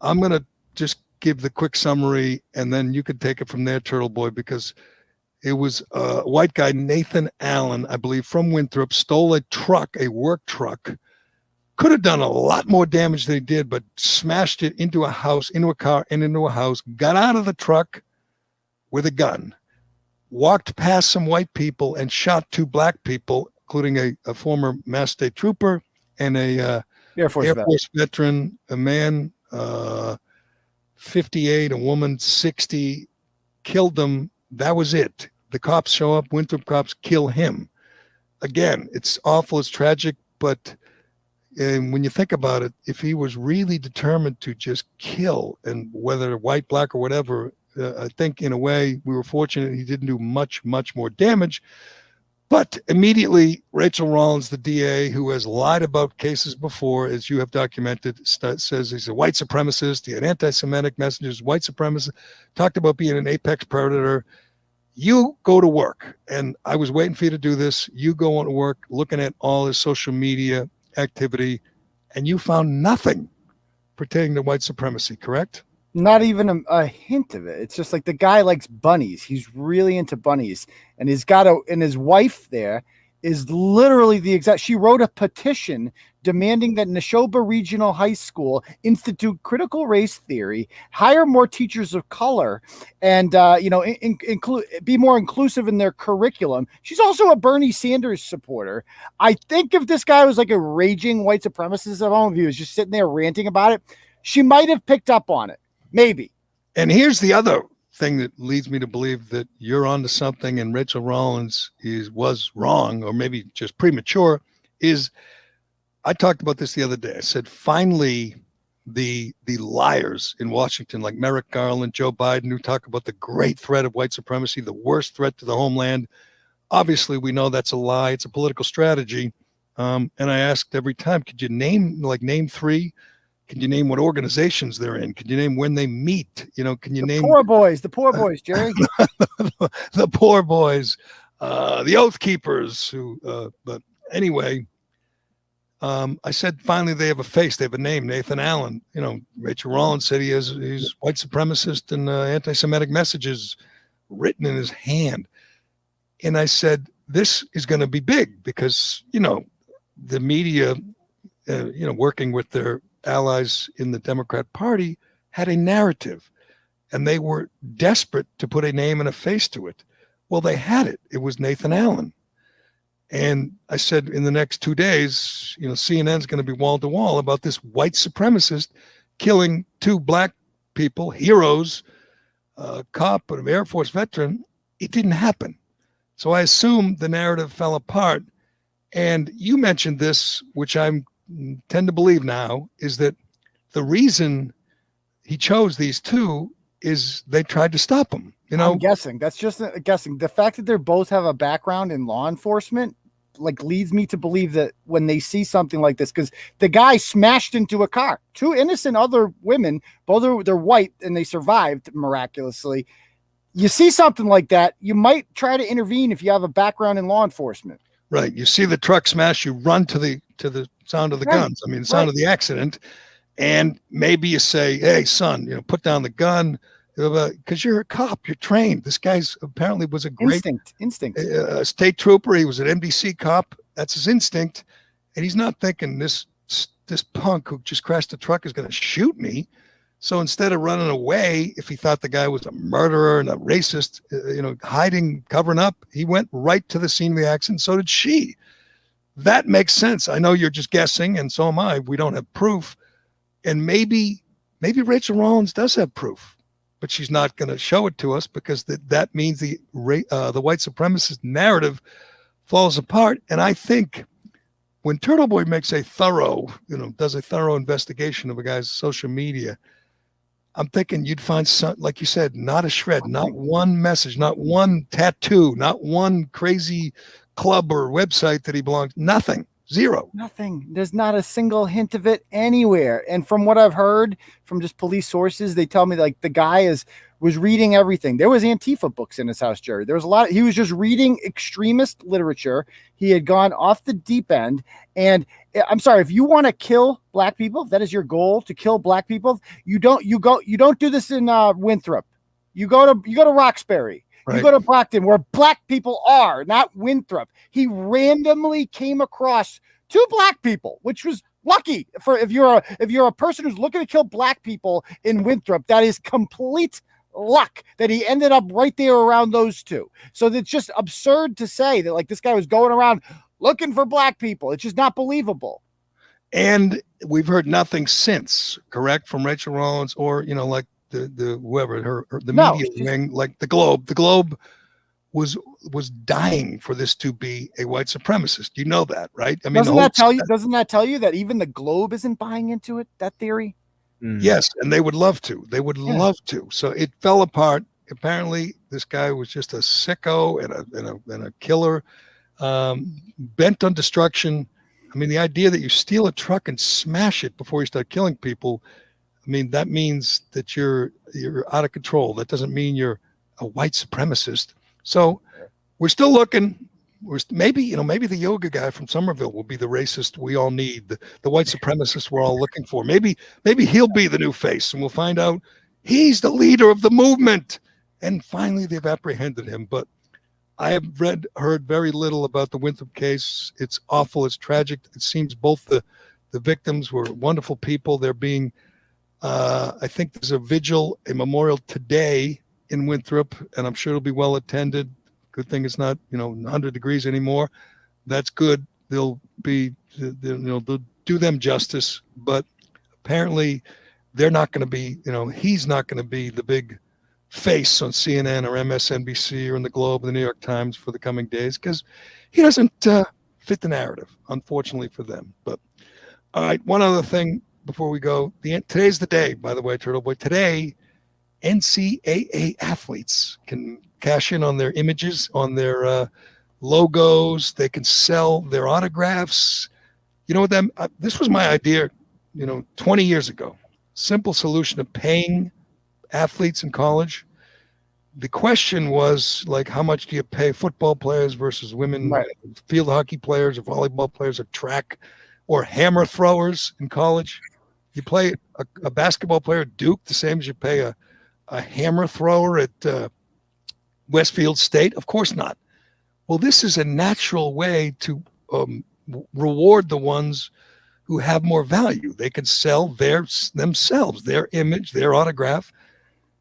I'm going to just give the quick summary, and then you could take it from there, Turtle Boy, because it was a white guy, Nathan Allen, I believe, from Winthrop, stole a truck, a work truck. Could have done a lot more damage than he did, but smashed it into a house, into a car, and into a house, got out of the truck with a gun, walked past some white people and shot 2 black people, including a former Mass State Trooper and a Air Force veteran, a man, 58, a woman, 60, killed them. That was it. The cops show up, Winthrop cops kill him. Again, it's awful, it's tragic, but when you think about it, if he was really determined to just kill, and whether white, black, or whatever, I think in a way we were fortunate he didn't do much, much more damage. But immediately, Rachel Rollins, the DA, who has lied about cases before, as you have documented, says he's a white supremacist, he had anti-Semitic messages, white supremacist, talked about being an apex predator. You go to work, and I was waiting for you to do this. You go on to work looking at all his social media activity, and you found nothing pertaining to white supremacy, correct? Not even a hint of it. It's just like the guy likes bunnies. He's really into bunnies, and he's got and his wife there is literally the exact. She wrote a petition demanding that Neshoba Regional High School institute critical race theory, hire more teachers of color, and include be more inclusive in their curriculum. She's also a Bernie Sanders supporter. I think if this guy was like a raging white supremacist at home, if he was just sitting there ranting about it, she might have picked up on it. Maybe. And here's the other thing that leads me to believe that you're onto something and Rachel Rollins was wrong, or maybe just premature, is I talked about this the other day. I said, finally, the liars in Washington, like Merrick Garland, Joe Biden, who talk about the great threat of white supremacy, the worst threat to the homeland. Obviously, we know that's a lie. It's a political strategy. And I asked every time, could you name 3? Can you name what organizations they're in? Can you name when they meet? Can you name the poor boys, Jerry? the poor boys, the Oath Keepers, but anyway, I said, finally, they have a face. They have a name, Nathan Allen. Rachel Rollins said he's white supremacist and anti-Semitic messages written in his hand. And I said, this is going to be big because, the media, working with their allies in the Democrat Party had a narrative, and they were desperate to put a name and a face to it. Well, they had it. It was Nathan Allen. And I said, in the next 2 days, CNN's going to be wall to wall about this white supremacist killing 2 black people, heroes, a cop, an Air Force veteran. It didn't happen. So I assume the narrative fell apart. And you mentioned this, which I tend to believe now, is that the reason he chose these 2 is they tried to stop him. I'm guessing. That's just guessing. The fact that they both have a background in law enforcement leads me to believe that when they see something like this, because the guy smashed into a car, 2 innocent other women, they're white and they survived miraculously. You see something like that, you might try to intervene if you have a background in law enforcement. Right. You see the truck smash, you run to the sound of the guns. I mean, the sound of the accident. And maybe you say, hey, son, put down the gun, because you're a cop, you're trained. This guy's apparently was a great instinct. State trooper. He was an NBC cop. That's his instinct. And he's not thinking this punk who just crashed the truck is going to shoot me. So instead of running away, if he thought the guy was a murderer and a racist, hiding, covering up, he went right to the scene of the accident. So did she. That makes sense. I know you're just guessing, and so am I. We don't have proof. And maybe Rachel Rollins does have proof, but she's not going to show it to us because that means the white supremacist narrative falls apart. And I think when Turtle Boy makes does a thorough investigation of a guy's social media, I'm thinking you'd find some, like you said, not a shred, not one message, not one tattoo, not one crazy club or website that he belongs. Nothing. Zero. Nothing. There's not a single hint of it anywhere. And from what I've heard from just police sources, they tell me the guy was reading everything. There was Antifa books in his house, Jerry. There was a lot. He was just reading extremist literature. He had gone off the deep end. And I'm sorry, if you want to kill black people, if that is your goal, to kill black people, you don't do this in Winthrop. You go to Roxbury. Right. You go to Brockton, where black people are, not Winthrop. He randomly came across 2 black people, which was lucky for if you're a person who's looking to kill black people in Winthrop. That is complete luck that he ended up right there around those 2. So it's just absurd to say that this guy was going around looking for black people. It's just not believable. And we've heard nothing since, correct, from Rachel Rollins or the whoever media wing, like the Globe. The Globe was dying for this to be a white supremacist. You know that, right? I mean, doesn't that tell you that even the Globe isn't buying into it, that theory? Yes, and they would love to. Love to. So it fell apart. Apparently, this guy was just a sicko and a killer, bent on destruction. I mean, the idea that you steal a truck and smash it before you start killing people, I mean, that means that you're out of control. That doesn't mean you're a white supremacist. So we're still looking. Maybe the yoga guy from Somerville will be the racist we all need, the white supremacist we're all looking for. Maybe he'll be the new face, and we'll find out he's the leader of the movement. And finally, they've apprehended him. But I have heard very little about the Winthrop case. It's awful. It's tragic. It seems both the victims were wonderful people. They're being I think there's a memorial today in Winthrop, and I'm sure it'll be well attended. Good thing it's not 100 degrees anymore. That's good. They'll do them justice, but apparently they're not going to be, he's not going to be the big face on CNN or MSNBC or in the Globe or the New York Times for the coming days because he doesn't fit the narrative, unfortunately for them. But all right, one other thing before we go. Today's the day, by the way, Turtle Boy. Today, NCAA athletes can cash in on their images, on their logos. They can sell their autographs. You know what? This was my idea, 20 years ago. Simple solution to paying athletes in college. The question was how much do you pay football players versus women, field hockey players or volleyball players or track or hammer throwers in college? You play a basketball player at Duke the same as you pay a hammer thrower at Westfield State? Of course not. Well, this is a natural way to reward the ones who have more value. They can sell themselves, their image, their autograph,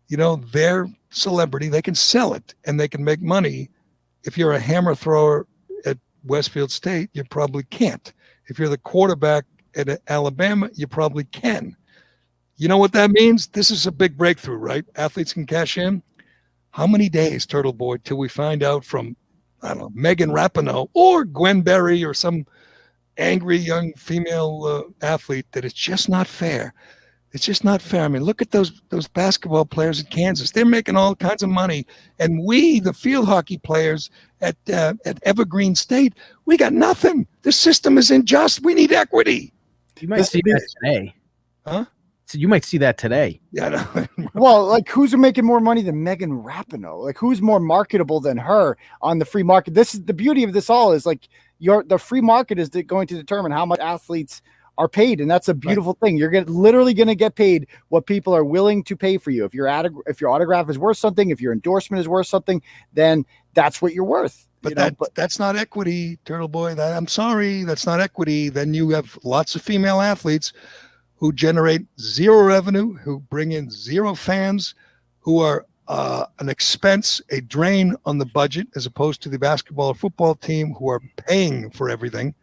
their celebrity. They can sell it and they can make money. If you're a hammer thrower at Westfield State, you probably can't. If you're the quarterback at Alabama, you probably can. You know what that means? This is a big breakthrough, right? Athletes can cash in. How many days, Turtle Boy, till we find out from, I don't know, Megan Rapinoe or Gwen Berry or some angry young female athlete that it's just not fair? It's just not fair. I mean, look at those basketball players in Kansas. They're making all kinds of money. And we, the field hockey players at Evergreen State, we got nothing. The system is unjust. We need equity. You might see that today. Huh? So you might see that today. Yeah. Well, like, who's making more money than Megan Rapinoe? Like, who's more marketable than her on the free market? This is the beauty of this all, is like the free market is going to determine how much athletes are paid, and that's a beautiful thing. You're literally going to get paid what people are willing to pay for you. If your autograph is worth something, if your endorsement is worth something, then that's what you're worth. But that's not equity, Turtle Boy. I'm sorry, that's not equity. Then you have lots of female athletes who generate zero revenue, who bring in zero fans, who are an expense, a drain on the budget, as opposed to the basketball or football team who are paying for everything.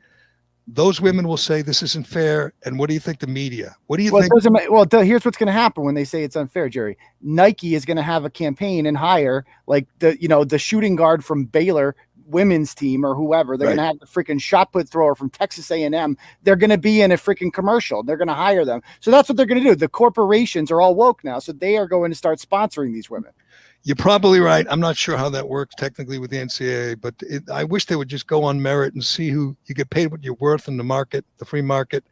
Those women will say this isn't fair. And what do you think the media? What do you think? Here's what's going to happen when they say it's unfair, Jerry. Nike is going to have a campaign and hire like the shooting guard from Baylor women's team or whoever. They're going to have the freaking shot put thrower from Texas A&M. They're going to be in a freaking commercial. They're going to hire them. So that's what they're going to do. The corporations are all woke now. So they are going to start sponsoring these women. You're probably right. I'm not sure how that works technically with the NCAA, but I wish they would just go on merit and see who you get paid what you're worth in the market, the free market,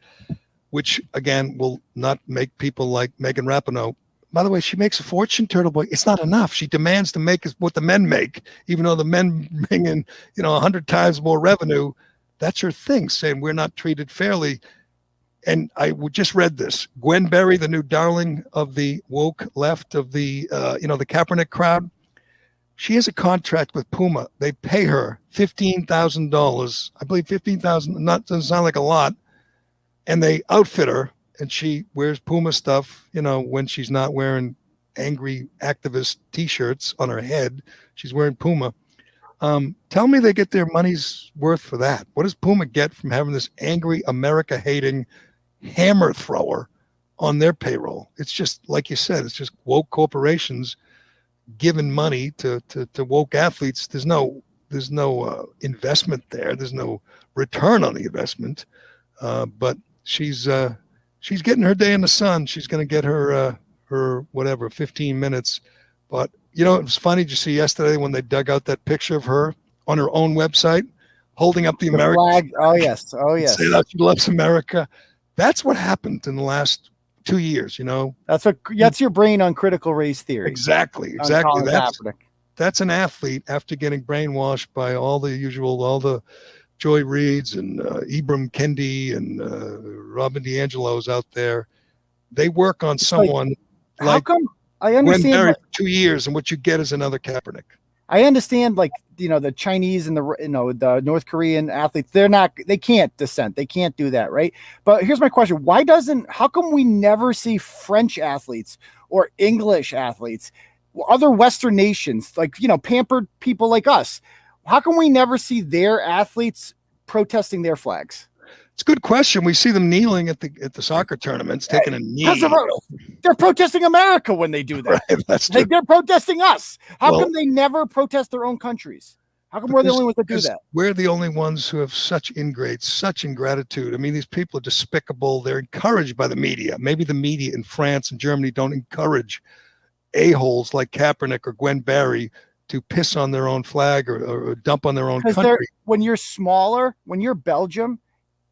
which again will not make people like Megan Rapinoe. By the way, she makes a fortune, Turtle Boy. It's not enough. She demands to make what the men make, even though the men bring in, 100 times more revenue. That's her thing, saying we're not treated fairly. And I just read this. Gwen Berry, the new darling of the woke left of the, the Kaepernick crowd. She has a contract with Puma. They pay her $15,000. I believe $15,000. Doesn't sound like a lot. And they outfit her, and she wears Puma stuff. When she's not wearing angry activist T-shirts on her head, she's wearing Puma. Tell me they get their money's worth for that. What does Puma get from having this angry, America-hating hammer thrower on their payroll? It's just, like you said, it's just woke corporations giving money to woke athletes. There's no investment there. There's no return on the investment. But she's getting her day in the sun. She's going to get her 15 minutes. But it was funny. Did you see yesterday when they dug out that picture of her on her own website holding up the American flag? Oh yes. Say that she loves America. That's what happened in the last 2 years. That's your brain on critical race theory. Exactly. That's an athlete after getting brainwashed by all the Joy Reids and Ibram Kendi and Robin DiAngelo's out there. They work on someone how come? I understand for 2 years, and what you get is another Kaepernick. I understand, the Chinese and the North Korean athletes, they can't dissent. They can't do that, right? But here's my question. How come we never see French athletes or English athletes, other Western nations, pampered people like us? How come we never see their athletes protesting their flags? It's a good question. We see them kneeling at the soccer tournaments, taking a knee. They're protesting America when they do that. Right, that's true. They're protesting us. How come they never protest their own countries? How come we're the only ones that do that? We're the only ones who have such ingratitude. I mean, these people are despicable. They're encouraged by the media. Maybe the media in France and Germany don't encourage a-holes like Kaepernick or Gwen Berry to piss on their own flag or dump on their own country. When you're smaller, when you're Belgium,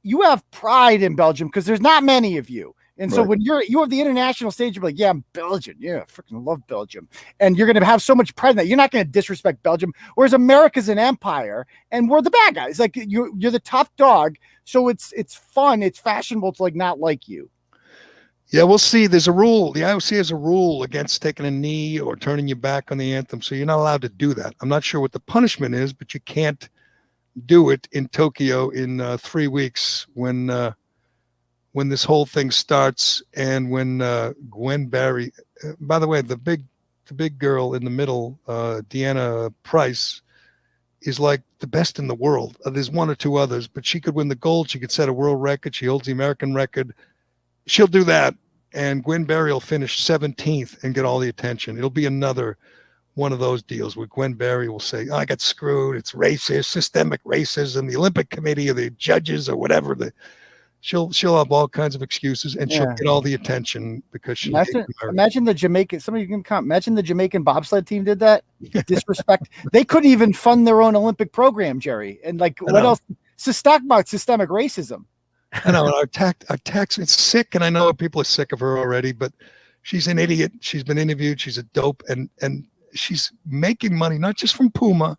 you have pride in Belgium because there's not many of you. And so when you have the international stage, you're like, yeah, I'm Belgian. Yeah, I freaking love Belgium. And you're going to have so much pride in that. You're not going to disrespect Belgium. Whereas America's an empire and we're the bad guys. Like you're the top dog. So it's fun. It's fashionable to not like you. Yeah, we'll see. There's a rule. The IOC has a rule against taking a knee or turning your back on the anthem. So you're not allowed to do that. I'm not sure what the punishment is, but you can't do it in Tokyo in 3 weeks when this whole thing starts, and when Gwen Berry, by the way, the big girl in the middle, Deanna Price, is like the best in the world. There's one or two others, but she could win the gold. She could set a world record. She holds the American record. She'll do that. And Gwen Berry will finish 17th and get all the attention. It'll be another one of those deals where Gwen Berry will say, I got screwed. It's racist, systemic racism, the Olympic Committee or the judges or whatever. She'll have all kinds of excuses, and she'll get all the attention because she imagine the Jamaican. Somebody can come. Imagine the Jamaican bobsled team did that. Disrespect. They couldn't even fund their own Olympic program, Jerry. And like, what else? So talk about systemic racism. I know our tax. It's sick, and I know people are sick of her already. But she's an idiot. She's been interviewed. She's a dope, and she's making money not just from Puma,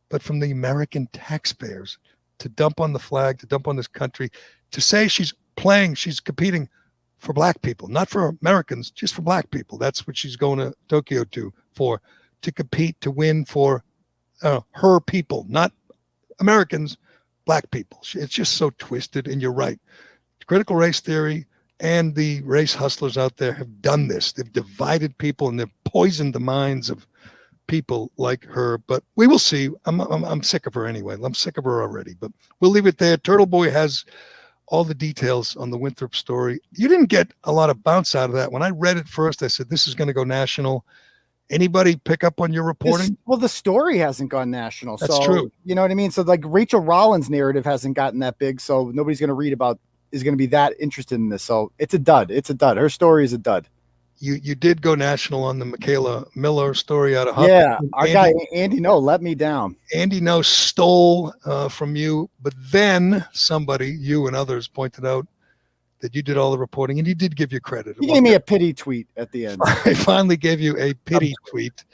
but from the American taxpayers to dump on the flag, to dump on this country, to say she's competing for black people, not for Americans, just for black people. That's what she's going to Tokyo to compete, to win for her people, not Americans, black people. It's just so twisted, and you're right. Critical race theory and the race hustlers out there have done this. They've divided people, and they've poisoned the minds of people like her. But we will see. I'm sick of her anyway. I'm sick of her already, but we'll leave it there. Turtle Boy has all the details on the Winthrop story. You didn't get a lot of bounce out of that. When I read it first, I said, this is going to go national. Anybody pick up on your reporting? Well, the story hasn't gone national. That's true. You know what I mean? So like Rachel Rollins' narrative hasn't gotten that big. So nobody's going to is going to be that interested in this. So it's a dud. It's a dud. Her story is a dud. You did go national on the Michaela Miller story out of Huffington. Yeah, our guy Andy No let me down. Andy No stole from you, but then you and others pointed out that you did all the reporting, and he did give you credit. He gave me a pity tweet at the end. I finally gave you a pity tweet,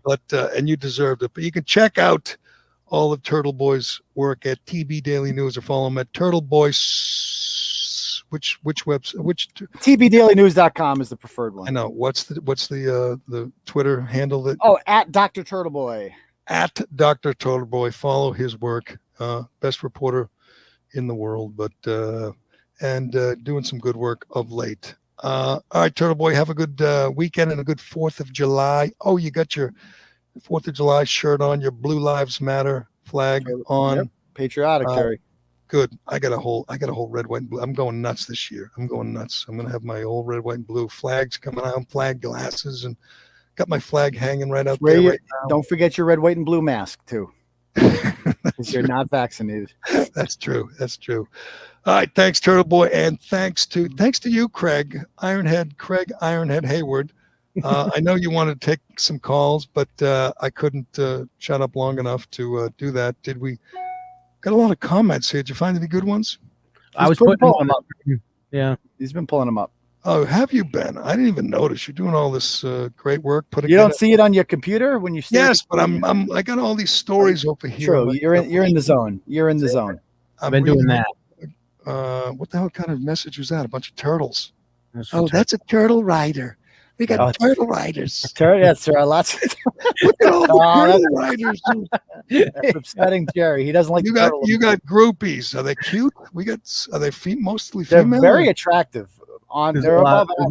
but and you deserved it. But you can check out all of Turtle Boy's work at TB Daily News, or follow him at Turtle Boy. Which website? TBDailyNews.com is the preferred one. I know. What's the Twitter handle that? Oh, at Dr. Turtleboy. At Dr. Turtleboy. Follow his work. Best reporter in the world, but and doing some good work of late. All right, Turtleboy, have a good weekend and a good 4th of July. Oh, you got your 4th of July shirt on, your Blue Lives Matter flag on. Yep. Patriotic, Terry. Good. I got a whole red, white, and blue. I'm going nuts this year. I'm going nuts. I'm going to have my old red, white, and blue flags coming out, flag glasses, and got my flag hanging right out there right now. Don't forget your red, white, and blue mask too. Because you're not vaccinated. That's true. That's true. All right. Thanks, Turtle Boy. And thanks to you, Craig Ironhead Hayward. I know you wanted to take some calls, but I couldn't shut up long enough to do that. Did we? Got a lot of comments here. Did you find any good ones? I was putting them up. Yeah, he's been pulling them up. Oh, have you been? I didn't even notice. You're doing all this great work. You don't see it on your computer when you. Yes, but I got all these stories over here. True, you're in the zone. You're in the zone. I've been doing that. What the hell kind of message was that? A bunch of turtles. That's a turtle rider. We got turtle riders. Yes, there are lots of Look at all the turtle riders. That's upsetting Jerry. He doesn't like you got groupies. Are they cute? Are they mostly They're female? very attractive. There's a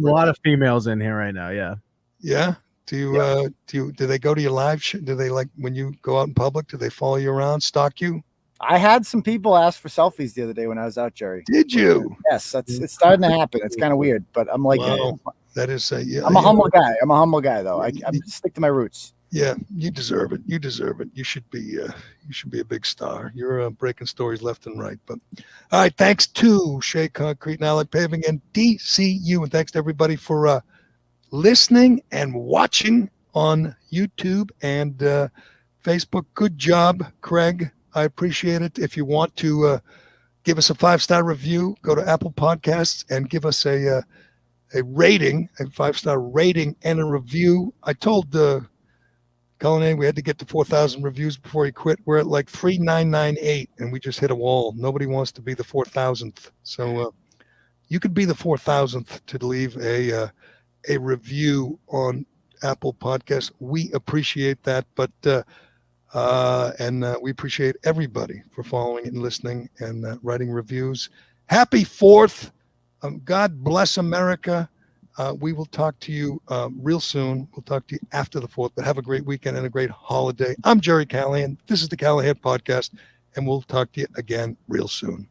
lot of females in here right now. Yeah. Yeah. Do they go to your live show? Do they, like, when you go out in public, do they follow you around, stalk you? I had some people ask for selfies the other day when I was out, Jerry. Did you? Yes, it's starting to happen. It's kind of weird, but I'm like, wow. That is I'm a humble guy. I'm a humble guy, though. I stick to my roots. Yeah, you deserve it. You deserve it. You should be a big star. You're breaking stories left and right. But all right, thanks to Shea Concrete and Allied Paving and DCU, and thanks to everybody for listening and watching on YouTube and Facebook. Good job, Craig. I appreciate it. If you want to give us a 5-star review, go to Apple Podcasts and give us a rating, a 5-star rating and a review. I told Cullinane we had to get to 4,000 reviews before he quit. We're at like 3,998, and we just hit a wall. Nobody wants to be the 4,000th. So you could be the 4,000th to leave a review on Apple Podcasts. We appreciate that, but and we appreciate everybody for following and listening and writing reviews. Happy 4th. God bless America. We will talk to you real soon. We'll talk to you after the 4th, but have a great weekend and a great holiday. I'm Jerry Callahan. This is the Callahan Podcast, and we'll talk to you again real soon.